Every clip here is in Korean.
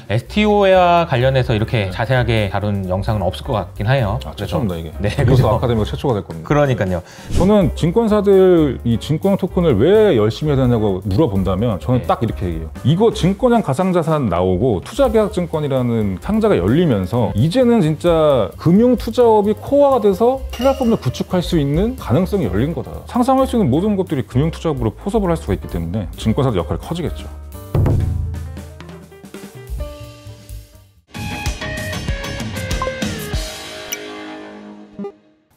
STO와 관련해서 이렇게 자세하게 다룬 영상은 없을 것 같긴 해요. 최초입니다 이게. 네, 그래서 아카데미가 최초가 될 겁니다. 그러니까요. 저는 증권사들 이 증권 토큰을 왜 열심히 해야 되냐고 물어본다면 저는 딱 이렇게 얘기해요. 이거 증권형 가상자산 나오고 투자계약증권이라는 상자가 열리면서 이제는 진짜 금융투자업이 코어가 돼서 플랫폼을 구축할 수 있는 가능성이 열린 거다. 상상할 수 있는 모든 것들이 금융투자업으로 포섭을 할 수가 있기 때문에 증권사들 역할이 커지겠죠.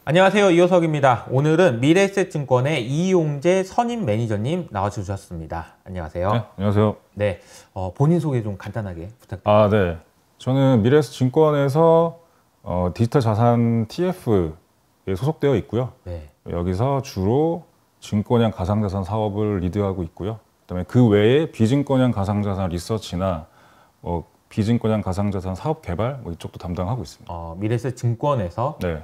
안녕하세요, 이호석입니다. 오늘은 미래에셋증권의 이용재 선임 매니저님 나와주셨습니다. 안녕하세요. 네, 안녕하세요. 네, 본인 소개 좀 간단하게 부탁드립니다. 네. 저는 미래에셋증권에서 디지털 자산 TF에 소속되어 있고요. 네. 여기서 주로 증권형 가상자산 사업을 리드하고 있고요. 그다음에 그 외에 비증권형 가상자산 리서치나 비증권형 가상자산 사업 개발 이쪽도 담당하고 있습니다. 미래에셋증권에서 네.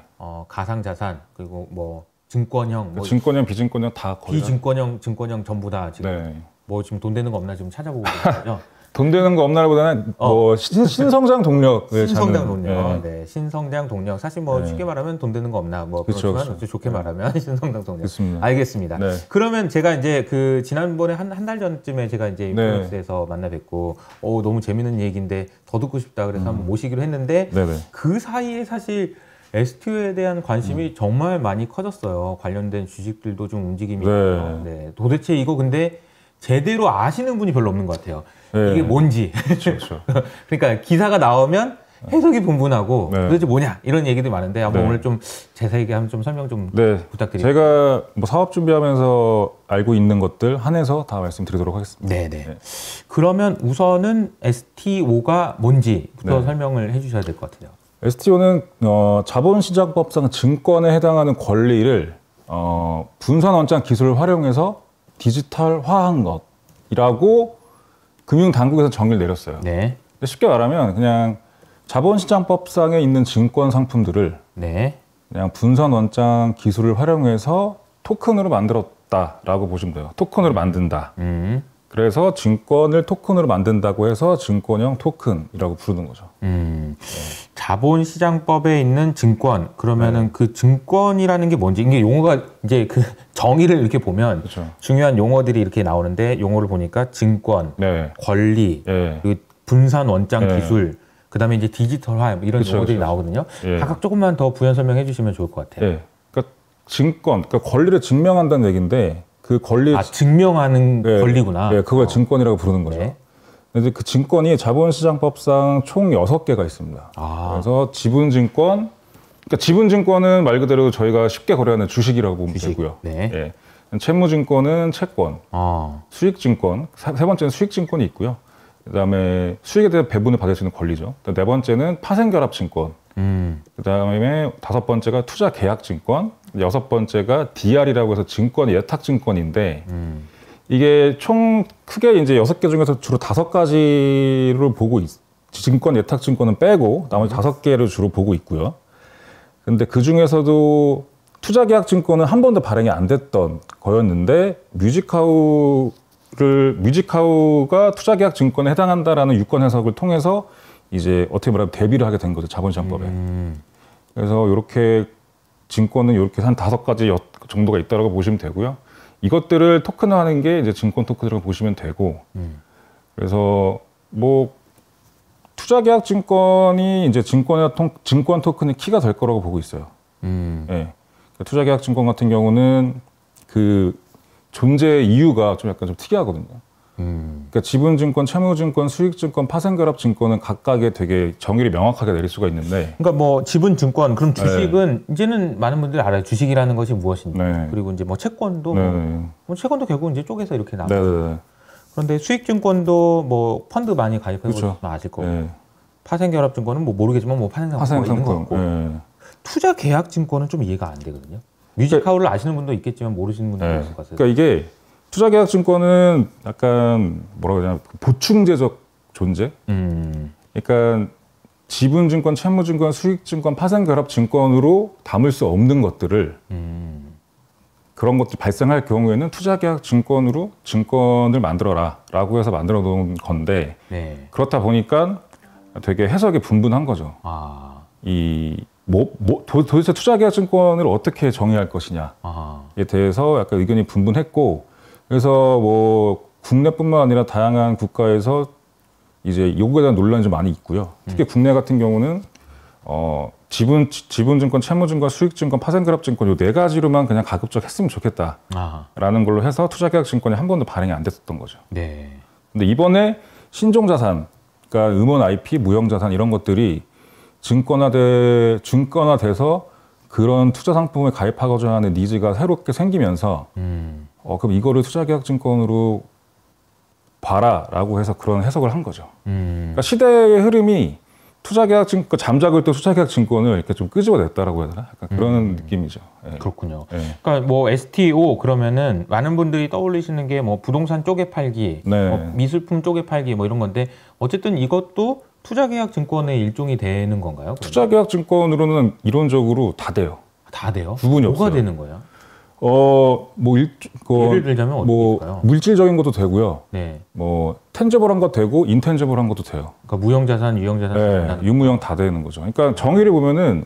가상자산 그리고 뭐 증권형, 증권형, 비증권형 다 거의 비증권형, 증권형 전부 다 지금 네. 지금 돈 되는 거 없나 지금 찾아보고 계시죠? 돈 되는 거 없나보다는 신성장 동력. 신성장 동력. 네. 신성장 동력. 사실 쉽게 말하면 돈 되는 거 없나 그렇지만 좋게 말하면 신성장 동력. 그렇습니다. 알겠습니다. 네. 그러면 제가 이제 지난번에 한 달 전쯤에 제가 이제 인플루언스에서 만나 뵙고 너무 재밌는 얘기인데 더 듣고 싶다 그래서 한번 모시기로 했는데 그 사이에 사실 STO에 대한 관심이 정말 많이 커졌어요. 관련된 주식들도 좀 움직임이 있고요. 네. 도대체 이거 근데 제대로 아시는 분이 별로 없는 것 같아요. 이게 뭔지. 그렇죠. 그러니까 기사가 나오면 해석이 분분하고 도대체 뭐냐 이런 얘기도 많은데 한번 오늘 좀 자세하게 한번 좀 설명 좀 부탁드립니다. 제가 사업 준비하면서 알고 있는 것들 한해서 다 말씀드리도록 하겠습니다. 네네. 그러면 우선은 STO가 뭔지부터 설명을 해주셔야 될 것 같아요. STO는 자본시장법상 증권에 해당하는 권리를 분산 원장 기술을 활용해서 디지털화한 것이라고 금융당국에서 정의를 내렸어요. 네. 쉽게 말하면 그냥 자본시장법상에 있는 증권 상품들을 그냥 분산 원장 기술을 활용해서 토큰으로 만들었다라고 보시면 돼요. 토큰으로 만든다. 그래서 증권을 토큰으로 만든다고 해서 증권형 토큰이라고 부르는 거죠. 자본시장법에 있는 증권, 그러면은 그 증권이라는 게 뭔지, 이게 용어가 이제 그 정의를 이렇게 보면 중요한 용어들이 이렇게 나오는데 용어를 보니까 증권, 권리, 그리고 분산 원장 기술, 그 다음에 이제 디지털화 이런 용어들이 나오거든요. 각각 조금만 더 부연 설명해 주시면 좋을 것 같아요. 그러니까 증권, 그러니까 권리를 증명한다는 얘기인데 그 권리 증명하는 권리구나. 그걸 증권이라고 부르는 거죠. 근데 그 증권이 자본시장법상 총 6개가 있습니다. 그래서 지분증권, 그러니까 지분증권은 말 그대로 저희가 쉽게 거래하는 주식이라고 보면 되고요. 채무증권은 채권, 수익증권, 세 번째는 수익증권이 있고요. 그다음에 수익에 대한 배분을 받을 수 있는 권리죠. 네 번째는 파생결합증권, 그다음에 다섯 번째가 투자계약증권, 여섯 번째가 DR이라고 해서 증권 예탁증권인데 이게 총 크게 이제 6개 중에서 주로 5가지를 보고 증권 예탁증권은 빼고 나머지 5개를 주로 보고 있고요. 근데 그 중에서도 투자계약증권은 한 번도 발행이 안 됐던 거였는데 뮤직하우가 투자계약증권에 해당한다라는 유권 해석을 통해서 이제 어떻게 말하면 대비를 하게 된 거죠, 자본시장법에. 그래서 이렇게 증권은 이렇게 한 5가지 정도가 있다고 보시면 되고요. 이것들을 토큰화하는 게 이제 증권 토큰이라고 보시면 되고, 그래서 투자계약증권이 이제 증권 토큰의 키가 될 거라고 보고 있어요. 투자계약증권 같은 경우는 그 존재 이유가 좀 약간 좀 특이하거든요. 그러니까 지분증권, 채무증권, 수익증권, 파생결합증권은 각각의 되게 정의를 명확하게 내릴 수가 있는데, 그러니까 지분증권, 그럼 주식은 이제는 많은 분들이 알아요. 주식이라는 것이 무엇인지. 그리고 이제 채권도 채권도 결국 이제 쪼개서 이렇게 나와요. 그런데 수익증권도 펀드 많이 가입하고 있으면 아실 거고, 파생결합증권은 모르겠지만 파생상품이 있는 것 같고, 투자계약증권은 좀 이해가 안 되거든요. 뮤직하우를 아시는 분도 있겠지만 모르시는 분도 있을 것 같아요. 그러니까 이게 투자계약증권은 약간 뭐라고 해야 되나, 보충제적 존재? 그러니까 지분증권, 채무증권, 수익증권, 파생결합증권으로 담을 수 없는 것들을 그런 것들이 발생할 경우에는 투자계약증권으로 증권을 만들어라 라고 해서 만들어 놓은 건데 그렇다 보니까 되게 해석이 분분한 거죠. 도대체 투자계약증권을 어떻게 정의할 것이냐에 대해서 약간 의견이 분분했고, 그래서 뭐 국내뿐만 아니라 다양한 국가에서 이제 요거에 대한 논란이 좀 많이 있고요. 특히 국내 같은 경우는 지분증권, 채무증권, 수익증권, 파생결합증권 요 4가지로만 그냥 가급적 했으면 좋겠다라는 걸로 해서 투자계약증권이 한 번도 발행이 안 됐었던 거죠. 네. 근데 이번에 신종자산, 그러니까 음원 IP, 무형자산 이런 것들이 증권화돼서 그런 투자 상품에 가입하고자 하는 니즈가 새롭게 생기면서 그럼 이거를 투자계약증권으로 봐라라고 해서 그런 해석을 한 거죠. 그러니까 시대의 흐름이 투자계약증권, 잠자고 있던 투자계약증권을 이렇게 좀 끄집어냈다라고 해야 되나? 약간 그런 느낌이죠. 네. 그렇군요. 네. 그러니까 뭐 STO 그러면은 많은 분들이 떠올리시는 게 뭐 부동산 쪼개 팔기, 네. 뭐 미술품 쪼개 팔기 뭐 이런 건데 어쨌든 이것도 투자계약증권의 일종이 되는 건가요? 투자계약증권으로는 이론적으로 다 돼요. 다 돼요? 구분이 뭐가 없어요. 되는 거예요? 예를 들자면 뭐 물질적인 것도 되고요. 네. 뭐 텐저블한 것도 되고 인텐저블한 것도 돼요. 그러니까 무형자산, 유형자산, 네, 유무형 다 되는 거죠. 그러니까 정의를 보면은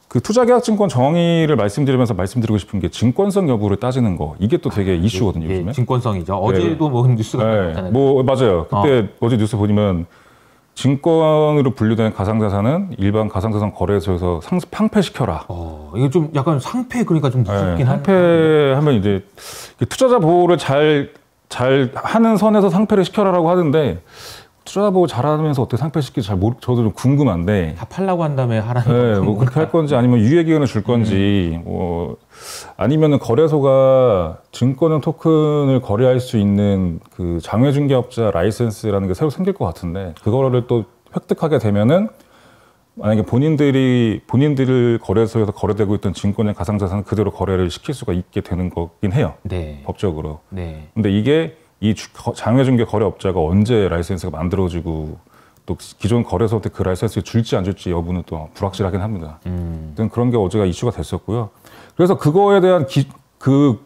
그 투자계약증권 정의를 말씀드리면서 말씀드리고 싶은 게 증권성 여부를 따지는 거, 이게 또 되게 이슈거든요. 예, 요즘에. 증권성이죠. 어제도 뭐 뉴스가 나왔잖아요. 뭐 맞아요. 그때 어제 뉴스 보면 증권으로 분류된 가상자산은 일반 가상자산 거래소에서 상폐시켜라. 이거 좀 약간 상폐, 그러니까 좀 무섭긴 하네. 상폐하면 이제 투자자 보호를 잘 하는 선에서 상폐를 시켜라라고 하는데, 투자자 보호 잘하면서 어떻게 상폐시킬지 저도 좀 궁금한데. 다 팔라고 한 다음에 하라는. 네, 뭐 그렇게 할 건지 아니면 유예기간을 줄 건지, 뭐 아니면은 거래소가 증권형 토큰을 거래할 수 있는 그 장외중개업자 라이센스라는 게 새로 생길 것 같은데, 그거를 또 획득하게 되면은 만약에 본인들 거래소에서 거래되고 있던 증권의 가상자산을 그대로 거래를 시킬 수가 있게 되는 거긴 해요. 네. 법적으로. 네. 근데 이게 이 장외중개 거래업자가 언제 라이센스가 만들어지고 또 기존 거래소한테 그 라이센스를 줄지 안 줄지 여부는 또 불확실하긴 합니다. 그런 게 어제가 이슈가 됐었고요. 그래서 그거에 대한 그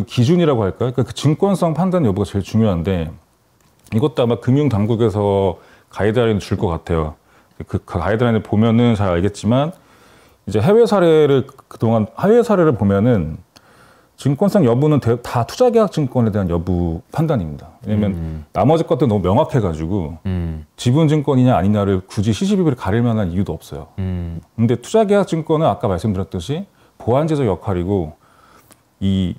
기준이라고 할까요? 그러니까 그 증권성 판단 여부가 제일 중요한데, 이것도 아마 금융당국에서 가이드라인을 줄 것 같아요. 그 가이드라인을 보면은 잘 알겠지만, 이제 해외 사례를 보면은 증권성 여부는 다 투자계약증권에 대한 여부 판단입니다. 왜냐면 나머지 것들 너무 명확해가지고 지분증권이냐 아니냐를 굳이 시시비비를 가릴 만한 이유도 없어요. 근데 투자계약증권은 아까 말씀드렸듯이 보완제적 역할이고, 이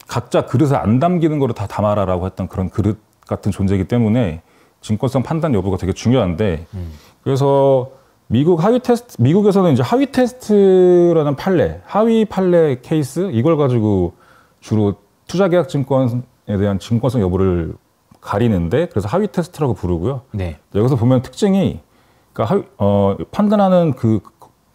각자 그릇에 안 담기는 거를 다 담아라라고 했던 그런 그릇 같은 존재이기 때문에 증권성 판단 여부가 되게 중요한데, 그래서 미국에서는 이제 하위 테스트라는 하위 판례 케이스, 이걸 가지고 주로 투자계약증권에 대한 증권성 여부를 가리는데, 그래서 하위 테스트라고 부르고요. 네. 여기서 보면 특징이, 그러니까 판단하는 그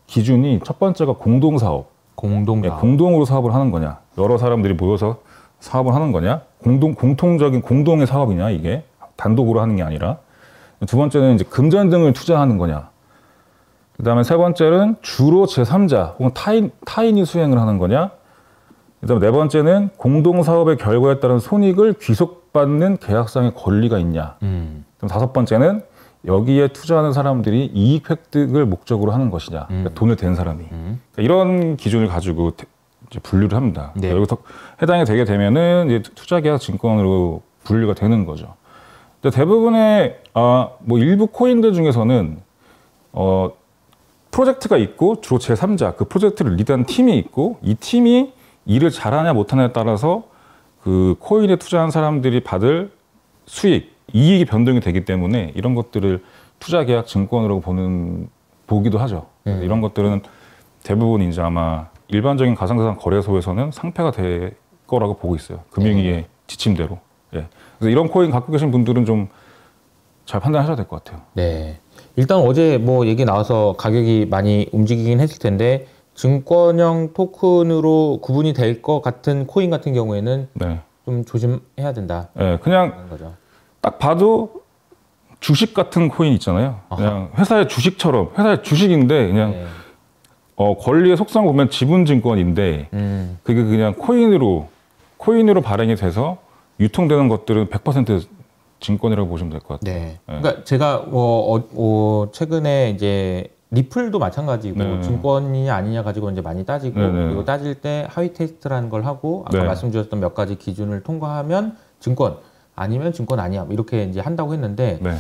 기준이 첫 번째가 공동사업. 공동으로 사업을 하는 거냐, 여러 사람들이 모여서 사업을 하는 거냐, 공통적인 공동의 사업이냐, 이게 단독으로 하는 게 아니라. 두 번째는 이제 금전 등을 투자하는 거냐. 그 다음에 세 번째는 주로 제3자 혹은 타인이 수행을 하는 거냐. 그 다음에 네 번째는 공동사업의 결과에 따른 손익을 귀속받는 계약상의 권리가 있냐. 그럼 다섯 번째는 여기에 투자하는 사람들이 이익 획득을 목적으로 하는 것이냐. 그러니까 돈을 댄 사람이. 그러니까 이런 기준을 가지고 이제 분류를 합니다. 네. 여기서 해당이 되게 되면은 이제 투자계약 증권으로 분류가 되는 거죠. 근데 대부분의 뭐 일부 코인들 중에서는 프로젝트가 있고 주로 제3자, 그 프로젝트를 리드하는 팀이 있고, 이 팀이 일을 잘하냐 못하냐에 따라서 그 코인에 투자한 사람들이 받을 수익, 이익이 변동이 되기 때문에 이런 것들을 투자계약 증권으로 보기도 하죠. 이런 것들은 대부분 이제 아마 일반적인 가상자산 거래소에서는 상폐가 될 거라고 보고 있어요. 금융위의 지침대로. 예. 그래서 이런 코인 갖고 계신 분들은 좀 잘 판단하셔야 될 것 같아요. 네. 일단 어제 뭐 얘기 나와서 가격이 많이 움직이긴 했을 텐데, 증권형 토큰으로 구분이 될 것 같은 코인 같은 경우에는 네. 좀 조심해야 된다. 네, 그냥 거죠. 딱 봐도 주식 같은 코인 있잖아요. 그냥 회사의 주식처럼, 회사의 주식인데 그냥 네. 권리의 속성 보면 지분증권인데 그게 그냥 코인으로 발행이 돼서 유통되는 것들은 100% 증권이라고 보시면 될 것 같아요. 네. 그러니까 제가 최근에 이제 리플도 마찬가지고 네. 증권이냐 아니냐 가지고 이제 많이 따지고 네. 그리고 따질 때 하위 테스트라는 걸 하고 아까 네. 말씀 주셨던 몇 가지 기준을 통과하면 증권 아니면 증권 아니야 이렇게 이제 한다고 했는데 네.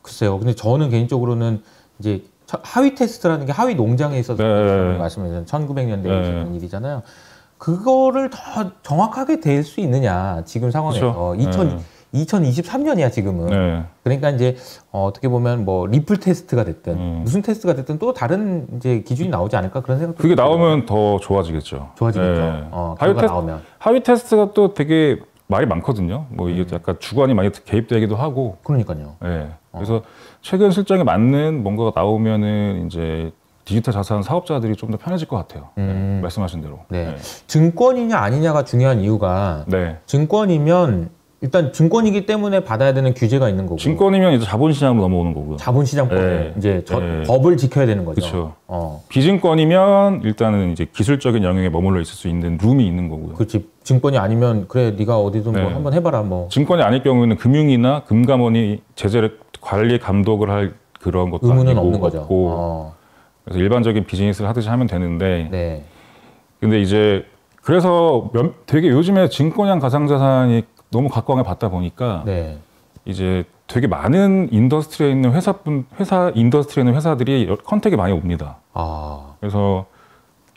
글쎄요. 근데 저는 개인적으로는 이제 하위 테스트라는 게 하위 농장에 있어서 네. 말씀하신 1900년대에 있었던 일이잖아요. 그거를 더 정확하게 될 수 있느냐 지금 상황에서 그렇죠. 2023년이야 지금은. 네. 그러니까 이제 어떻게 보면 뭐 리플 테스트가 됐든 무슨 테스트가 됐든 또 다른 이제 기준이 나오지 않을까 그런 생각도. 그게 나오면 더 좋아지겠죠. 좋아지겠죠. 네. 결과 나오면. 하위 테스트가 또 되게 말이 많거든요. 뭐 이게 약간 주관이 많이 개입되기도 하고. 그러니까요. 네. 그래서 최근 실정에 맞는 뭔가가 나오면은 이제 디지털 자산 사업자들이 좀 더 편해질 것 같아요. 네. 말씀하신 대로. 네. 네. 증권이냐 아니냐가 중요한 이유가 네. 증권이면 일단 증권이기 때문에 받아야 되는 규제가 있는 거고. 증권이면 이제 자본시장으로 넘어오는 거고요. 자본시장법 네. 이제 네. 법을 지켜야 되는 거죠. 그렇죠. 비증권이면 일단은 이제 기술적인 영역에 머물러 있을 수 있는 룸이 있는 거고요. 그렇지. 증권이 아니면 그래 네가 어디든 뭐 한번 해봐라 뭐. 증권이 아닐 경우에는 금융이나 금감원이 제재를 관리 감독을 할 그런 것도 의무는 아니고 없는 거죠. 없고. 그래서 일반적인 비즈니스를 하듯이 하면 되는데. 네. 근데 이제 그래서 되게 요즘에 증권형 가상자산이 너무 각광을 받다 보니까 네. 이제 되게 많은 인더스트리에 있는 인더스트리에 있는 회사들이 컨택이 많이 옵니다. 그래서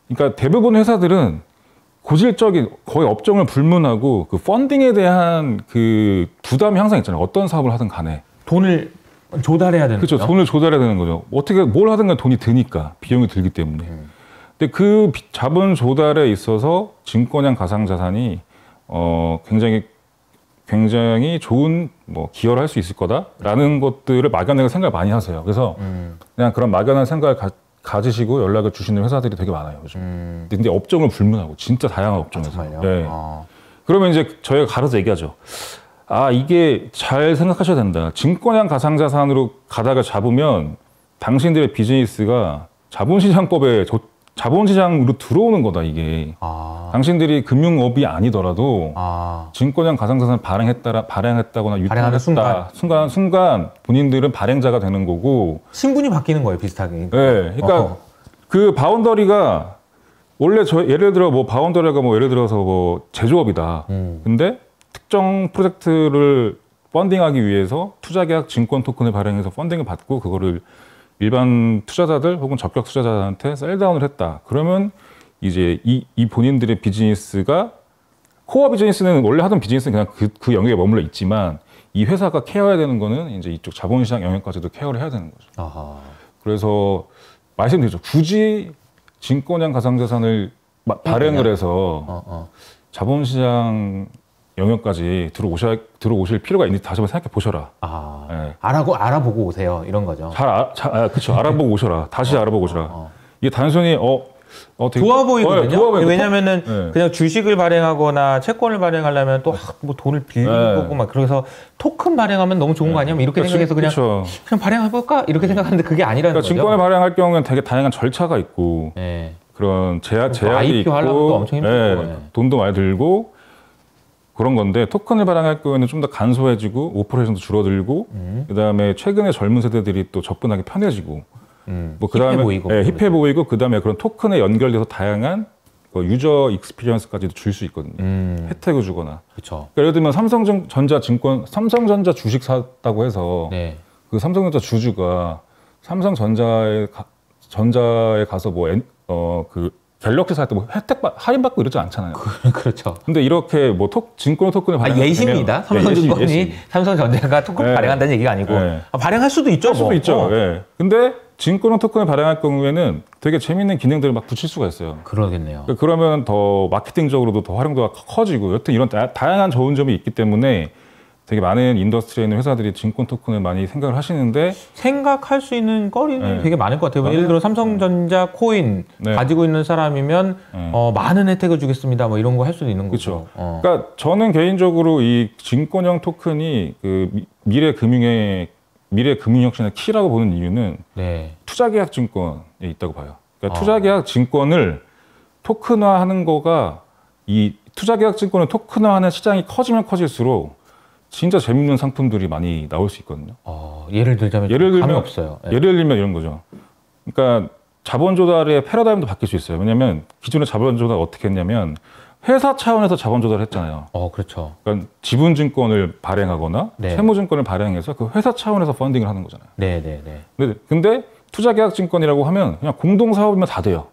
그러니까 대부분 회사들은 고질적인 거의 업종을 불문하고 그 펀딩에 대한 그 부담이 항상 있잖아요. 어떤 사업을 하든 간에 돈을 조달해야 되는 거죠. 그렇죠. 돈을 조달해야 되는 거죠. 어떻게 뭘 하든 간에 돈이 드니까 비용이 들기 때문에. 근데 그 자본 조달에 있어서 증권형 가상자산이 굉장히 좋은 뭐 기여를 할 수 있을 거다라는 것들을 막연하게 생각을 많이 하세요. 그래서 그냥 그런 막연한 생각을 가지시고 연락을 주시는 회사들이 되게 많아요. 요즘. 근데 업종을 불문하고 진짜 다양한 업종에서. 정말요? 네. 그러면 이제 저희가 가려서 얘기하죠. 이게 잘 생각하셔야 된다. 증권형 가상자산으로 가다가 잡으면 당신들의 비즈니스가 자본시장으로 들어오는 거다, 이게. 당신들이 금융업이 아니더라도 증권형 가상자산을 발행했다거나 유통했다 순간 본인들은 발행자가 되는 거고 신분이 바뀌는 거예요, 비슷하게. 네, 그러니까 그 바운더리가 원래 예를 들어 뭐 바운더리가 뭐 예를 들어서 뭐 제조업이다. 근데 특정 프로젝트를 펀딩하기 위해서 투자계약 증권 토큰을 발행해서 펀딩을 받고 그거를 일반 투자자들 혹은 적격 투자자한테 셀다운을 했다. 그러면 이제 이 본인들의 비즈니스가 코어 비즈니스는 원래 하던 비즈니스는 그냥 그 영역에 머물러 있지만 이 회사가 케어해야 되는 거는 이제 이쪽 자본시장 영역까지도 케어를 해야 되는 거죠. 그래서 말씀드리죠. 굳이 증권형 가상자산을 발행을 해서 자본시장 영역까지 들어오실 필요가 있는지 다시 한번 생각해 보셔라. 네. 알아보고 오세요. 이런 거죠. 그렇죠. 알아보고 오셔라. 다시 알아보고 오셔라. 이게 단순히 되게 좋아 보이거든요. 좋아 보이고 왜냐면은 그냥 주식을 발행하거나 채권을 발행하려면 또 뭐 돈을 빌리고 막 그래서 토큰 발행하면 너무 좋은 거 아니야? 이렇게 생각해서 그냥 발행해볼까? 이렇게 생각하는데 그게 아니라는 거죠. 증권을 발행할 경우는 되게 다양한 절차가 있고 그런 제약이 IPO 하려고 엄청 힘들고 돈도 많이 들고 그런 건데 토큰을 발행할 경우에는 좀 더 간소해지고 오퍼레이션도 줄어들고 그다음에 최근에 젊은 세대들이 또 접근하기 편해지고 뭐 그다음에 힙해 보이고 그다음에 그런 토큰에 연결돼서 다양한 유저 익스피리언스까지도 줄 수 있거든요. 혜택을 주거나. 그렇죠. 그러니까 예를 들면 삼성전자 주식 샀다고 해서 그 삼성전자 주주가 삼성전자에 가서 그 갤럭시 살 때 뭐 할인 받고 이러지 않잖아요. 그렇죠. 근데 이렇게 뭐 증권 토큰을 발행하면 예시입니다. 삼성증권이 삼성전자가 토큰 발행한다는 얘기가 아니고 발행할 수도 있죠. 할 수도 있죠. 근데 증권 토큰을 발행할 경우에는 되게 재밌는 기능들을 막 붙일 수가 있어요. 그러겠네요. 그러면 더 마케팅적으로도 더 활용도가 커지고 여튼 이런 다양한 좋은 점이 있기 때문에 되게 많은 인더스트리에 있는 회사들이 증권 토큰을 많이 생각을 하시는데 생각할 수 있는 거리는 되게 많을 것 같아요. 예를 들어 삼성전자 코인 가지고 있는 사람이면 많은 혜택을 주겠습니다. 뭐 이런 거 할 수도 있는 거죠. 그러니까 저는 개인적으로 이 증권형 토큰이 그 미래 금융혁신의 키라고 보는 이유는 투자계약 증권에 있다고 봐요. 그러니까 투자계약 증권을 토큰화하는 거가 이 투자계약 증권을 토큰화하는 시장이 커지면 커질수록 진짜 재밌는 상품들이 많이 나올 수 있거든요. 예를 들면 감이 없어요. 예를 들면 이런 거죠. 그러니까 자본 조달의 패러다임도 바뀔 수 있어요. 왜냐하면 기존의 자본 조달 어떻게 했냐면 회사 차원에서 자본 조달을 했잖아요. 그렇죠. 그러니까 지분증권을 발행하거나 네. 채무증권을 발행해서 그 회사 차원에서 펀딩을 하는 거잖아요. 네네네. 근데 투자계약증권이라고 하면 그냥 공동사업이면 다 돼요.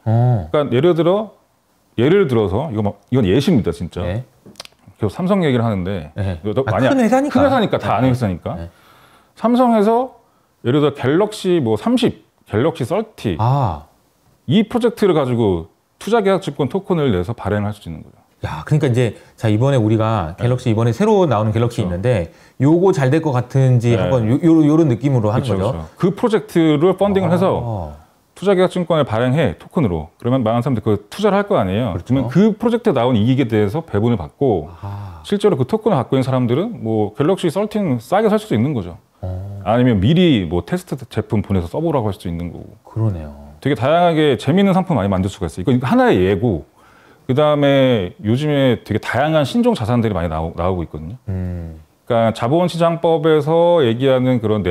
그러니까 예를 들어서 이건 예시입니다, 진짜. 네. 계속 삼성 얘기를 하는데 큰 회사니까. 큰 회사니까 다 아는 회사니까. 네. 삼성에서 예를 들어 갤럭시 뭐 30, 갤럭시 30 이 프로젝트를 가지고 투자계약증권 토큰을 내서 발행할 수 있는 거죠. 야, 그러니까 이제 자 이번에 우리가 갤럭시 이번에 새로 나오는 갤럭시 그렇죠. 있는데 요거 잘 될 것 같은지 한번 요런 느낌으로 하는 거죠. 그렇죠. 그 프로젝트를 펀딩을 해서 투자계약증권을 발행해 토큰으로. 그러면 많은 사람들이 그 투자를 할 거 아니에요. 그렇죠. 그러면 그 프로젝트에 나온 이익에 대해서 배분을 받고 실제로 그 토큰을 갖고 있는 사람들은 뭐 갤럭시 13 싸게 살 수도 있는 거죠. 아니면 미리 뭐 테스트 제품 보내서 써보라고 할 수도 있는 거고. 그러네요. 되게 다양하게 재미있는 상품 많이 만들 수가 있어요. 이거 하나의 예고. 그 다음에 요즘에 되게 다양한 신종 자산들이 많이 나오고 있거든요. 그러니까 자본시장법에서 얘기하는 그런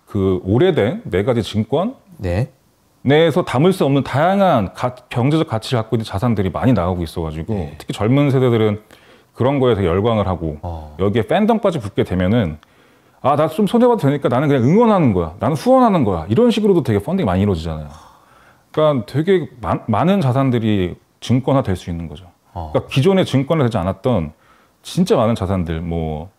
그 오래된 4가지 증권 내에서 담을 수 없는 다양한 경제적 가치를 갖고 있는 자산들이 많이 나오고 있어가지고 특히 젊은 세대들은 그런 거에 되게 열광을 하고 여기에 팬덤까지 붙게 되면은 나 좀 손해봐도 되니까 나는 그냥 응원하는 거야. 나는 후원하는 거야. 이런 식으로도 되게 펀딩이 많이 이루어지잖아요. 그러니까 되게 많은 자산들이 증권화 될 수 있는 거죠. 그러니까 기존에 증권화 되지 않았던 진짜 많은 자산들, 뭐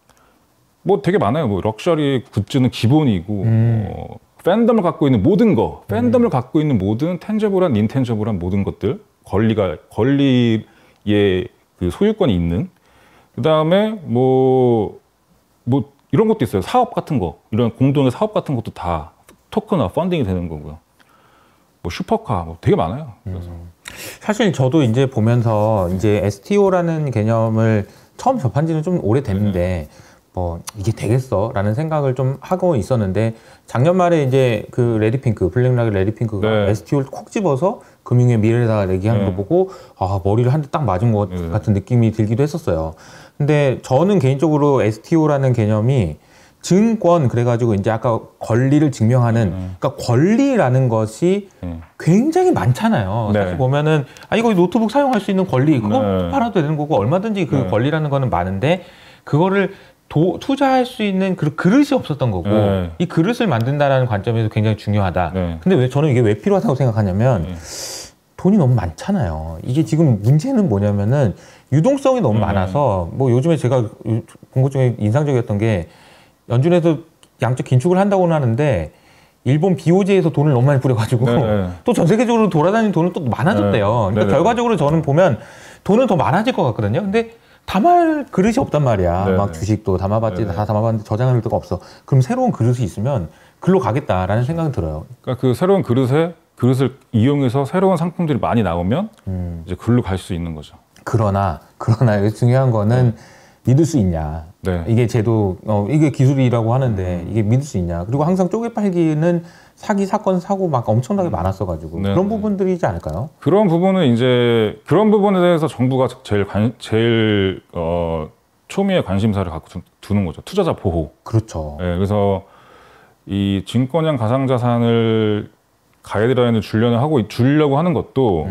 되게 많아요. 뭐 럭셔리 굿즈는 기본이고, 팬덤을 갖고 있는 모든 거, 팬덤을 갖고 있는 모든 텐저블한, 인텐저블한 모든 것들, 권리의 그 소유권이 있는, 그 다음에 이런 것도 있어요. 사업 같은 거, 이런 공동의 사업 같은 것도 다 토큰화, 펀딩이 되는 거고요. 뭐 슈퍼카, 되게 많아요. 그래서. 사실 저도 이제 보면서 이제 STO라는 개념을 처음 접한 지는 좀 오래됐는데 뭐 이게 되겠어라는 생각을 좀 하고 있었는데 작년 말에 이제 그 레디핑크, 블랙락의 레디핑크가 STO를 콕 집어서 금융의 미래에다가 얘기하는 거 보고 머리를 한 대 딱 맞은 것 같은 느낌이 들기도 했었어요. 근데 저는 개인적으로 STO라는 개념이 증권 그래가지고 이제 아까 권리를 증명하는 그러니까 권리라는 것이 굉장히 많잖아요. 사실 보면은 이거 노트북 사용할 수 있는 권리 그거 팔아도 되는 거고 얼마든지 그 권리라는 거는 많은데 그거를 투자할 수 있는 그릇이 없었던 거고 이 그릇을 만든다라는 관점에서 굉장히 중요하다. 근데 왜 저는 이게 왜 필요하다고 생각하냐면 돈이 너무 많잖아요. 이게 지금 문제는 뭐냐면은 유동성이 너무 많아서 뭐 요즘에 제가 본 것 중에 인상적이었던 게 연준에서 양적 긴축을 한다고는 하는데 일본 BOJ에서 돈을 너무 많이 뿌려가지고 또 전 세계적으로 돌아다니는 돈은 또 많아졌대요. 그러니까 결과적으로 저는 보면 돈은 더 많아질 것 같거든요. 근데 담을 그릇이 없단 말이야. 막 주식도 담아봤지, 다 담아봤는데 저장할 데가 없어. 그럼 새로운 그릇이 있으면 글로 가겠다라는 생각이 들어요. 그러니까 그 새로운 그릇을 이용해서 새로운 상품들이 많이 나오면 이제 글로 갈 수 있는 거죠. 그러나 중요한 거는 믿을 수 있냐. 이게 제도, 이게 기술이라고 하는데 이게 믿을 수 있냐. 그리고 항상 쪼개팔기는 사건 사고 막 엄청나게 많았어가지고 그런 부분들이지 않을까요? 그런 부분은 이제 그런 부분에 대해서 정부가 제일 초미의 관심사를 갖고 두는 거죠. 투자자 보호. 그렇죠. 그래서 이 증권형 가상자산을 가이드라인을 주려고 하는 것도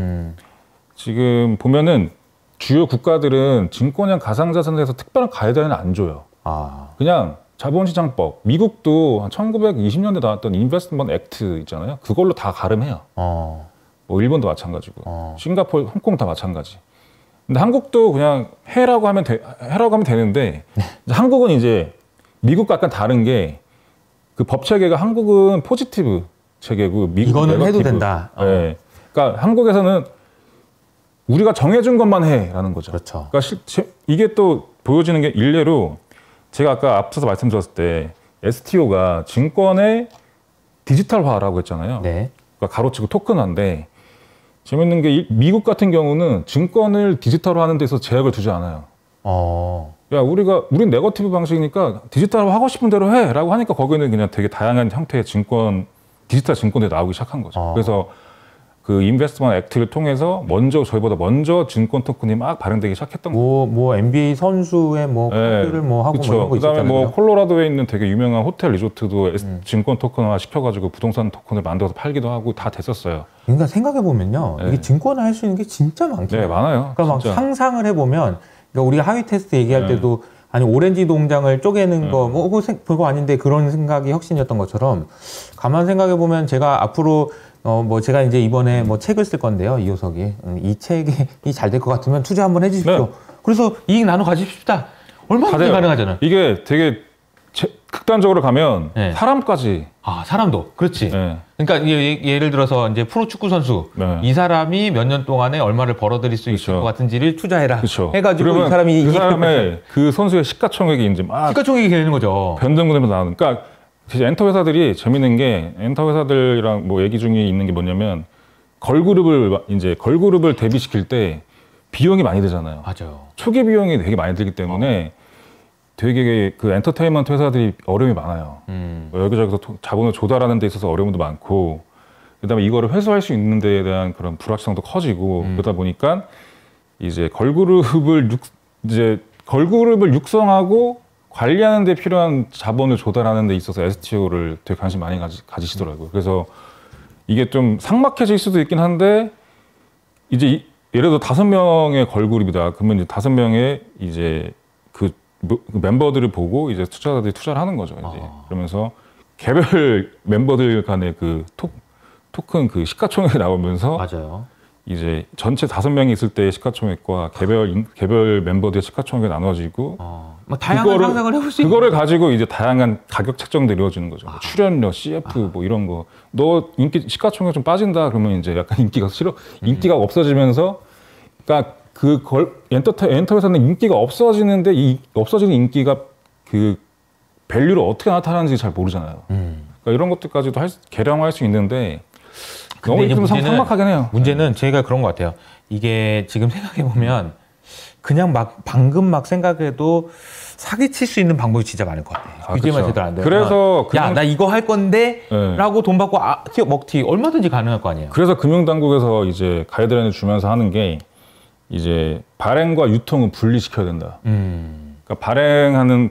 지금 보면은 주요 국가들은 증권형 가상자산에 대해서 특별한 가이드라인을 안 줘요. 그냥 자본시장법, 미국도 1920년대 나왔던 인베스트먼트 액트 있잖아요. 그걸로 다 가름해요. 뭐 일본도 마찬가지고, 싱가포르, 홍콩 다 마찬가지. 근데 한국도 그냥 해라고 하면 되는데 한국은 이제 미국과 약간 다른 게 그 법 체계가 한국은 포지티브 체계고 미국은 이거는 네거티브. 해도 된다. 그러니까 한국에서는 우리가 정해준 것만 해라는 거죠. 그렇죠. 그러니까 이게 또 보여지는 게 일례로 제가 아까 앞서서 말씀드렸을 때 STO가 증권의 디지털화라고 했잖아요. 그러니까 가로치고 토큰화인데 재밌는 게 미국 같은 경우는 증권을 디지털화하는 데서 제약을 두지 않아요. 야, 우린 네거티브 방식이니까 디지털화 하고 싶은 대로 해라고 하니까 거기는 그냥 되게 다양한 형태의 디지털 증권들이 나오기 시작한 거죠. 그래서 그 인베스트먼트 액트를 통해서 저희보다 먼저 증권 토큰이 막 발행되기 시작했던 거예요. 뭐 NBA 선수의 뭐 카드를 뭐 하고 그쵸. 뭐 이런 거 그다음에 있었잖아요. 뭐 콜로라도에 있는 되게 유명한 호텔 리조트도 증권 토큰화 시켜가지고 부동산 토큰을 만들어서 팔기도 하고 다 됐었어요. 그러니까 생각해 보면요, 이게 증권을 할 수 있는 게 진짜 많거든요. 네, 많아요. 그러니까 막 상상을 해보면, 그러니까 우리가 하위 테스트 얘기할 때도 아니 오렌지 농장을 쪼개는 거 뭐 그거 아닌데 그런 생각이 혁신이었던 것처럼 가만 생각해 보면 제가 앞으로 뭐 제가 이제 이번에 뭐 책을 쓸 건데요, 이효석이. 이 책이 잘 될 것 같으면 투자 한번 해주십시오. 네. 그래서 이익 나눠 가집시다. 얼마나 가능하잖아요. 이게 되게 극단적으로 가면 사람까지. 아, 사람도. 그렇지. 네. 그러니까 예를 들어서 이제 프로축구 선수 이 사람이 몇 년 동안에 얼마를 벌어들일 수 있을 것 같은지를 투자해라. 해가지고 이 사람이 그 사람의 그 선수의 시가총액이 이제 막 시가총액이 되는 거죠. 변동되면서 나오는. 그러니까 엔터 회사들이 재밌는 게 엔터 회사들이랑 뭐 얘기 중에 있는 게 뭐냐면 걸그룹을 데뷔시킬 때 비용이 많이 들잖아요. 맞아요. 초기 비용이 되게 많이 들기 때문에 되게 그 엔터테인먼트 회사들이 어려움이 많아요. 여기저기서 자본을 조달하는 데 있어서 어려움도 많고, 그다음에 이거를 회수할 수 있는 데에 대한 그런 불확실성도 커지고, 그러다 보니까 이제 걸그룹을 육성하고 관리하는 데 필요한 자본을 조달하는 데 있어서 STO를 되게 관심 많이 가지시더라고요. 그래서 이게 좀 삭막해질 수도 있긴 한데, 이제 예를 들어 5명의 걸그룹이다. 그러면 이제 5명의 이제 그 멤버들을 보고 이제 투자자들이 투자를 하는 거죠. 이제 그러면서 개별 멤버들 간의 그 토큰 그 시가총액이 나오면서 맞아요. 이제 전체 5명이 있을 때의 시가총액과 개별 멤버들의 시가총액이 나눠지고 뭐 다양한 상상을 해볼 수 있는 그거를 가지고 이제 다양한 가격 책정들이 이루어지는 거죠. 뭐 출연료, CF 뭐 이런 거. 너 인기 시가총액 좀 빠진다 그러면 이제 약간 인기가 없어지면서, 그러니까 엔터 회사는 인기가 없어지는데 이 없어지는 인기가 그 밸류를 어떻게 나타나는지 잘 모르잖아요. 그러니까 이런 것들까지도 계량화할 수 있는데 너무 좀 삭막하긴 해요. 문제는 제가 그런 것 같아요. 이게 지금 생각해보면 그냥 방금 생각해도 사기칠 수 있는 방법이 진짜 많을 것 같아요. 규제만 제대로 안 되면. 그래서 나 이거 할 건데 라고 돈 받고 먹튀 얼마든지 가능할 거 아니에요. 그래서 금융당국에서 이제 가이드라인을 주면서 하는 게 이제 발행과 유통은 분리시켜야 된다. 그러니까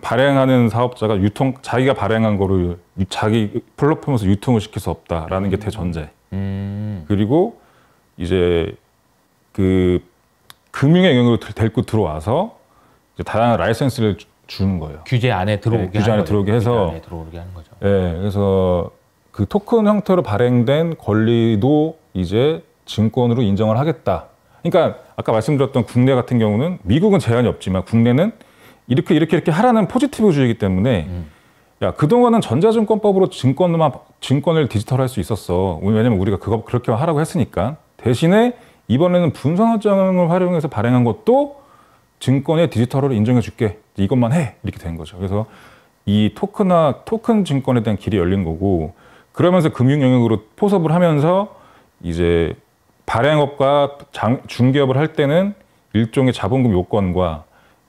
발행하는 사업자가 자기가 발행한 거를 자기 플랫폼에서 유통을 시킬 수 없다라는 게 대전제. 그리고 이제 그 금융의 영역으로 데리고 들어와서 이제 다양한 라이센스를 주는 거예요. 규제 안에 들어오게 해서 하는 거죠. 네, 그래서 그 토큰 형태로 발행된 권리도 이제 증권으로 인정을 하겠다. 그러니까 아까 말씀드렸던 국내 같은 경우는 미국은 제한이 없지만 국내는 이렇게 하라는 포지티브주의이기 때문에 야, 그동안은 전자증권법으로 증권을 디지털할 수 있었어. 왜냐면 우리가 그렇게 하라고 했으니까. 대신에 이번에는 분산화장을 활용해서 발행한 것도 증권의 디지털을 인정해 줄게. 이것만 해. 이렇게 된 거죠. 그래서 이 토큰 증권에 대한 길이 열린 거고, 그러면서 금융 영역으로 포섭을 하면서 이제 발행업과 중개업을 할 때는 일종의 자본금 요건과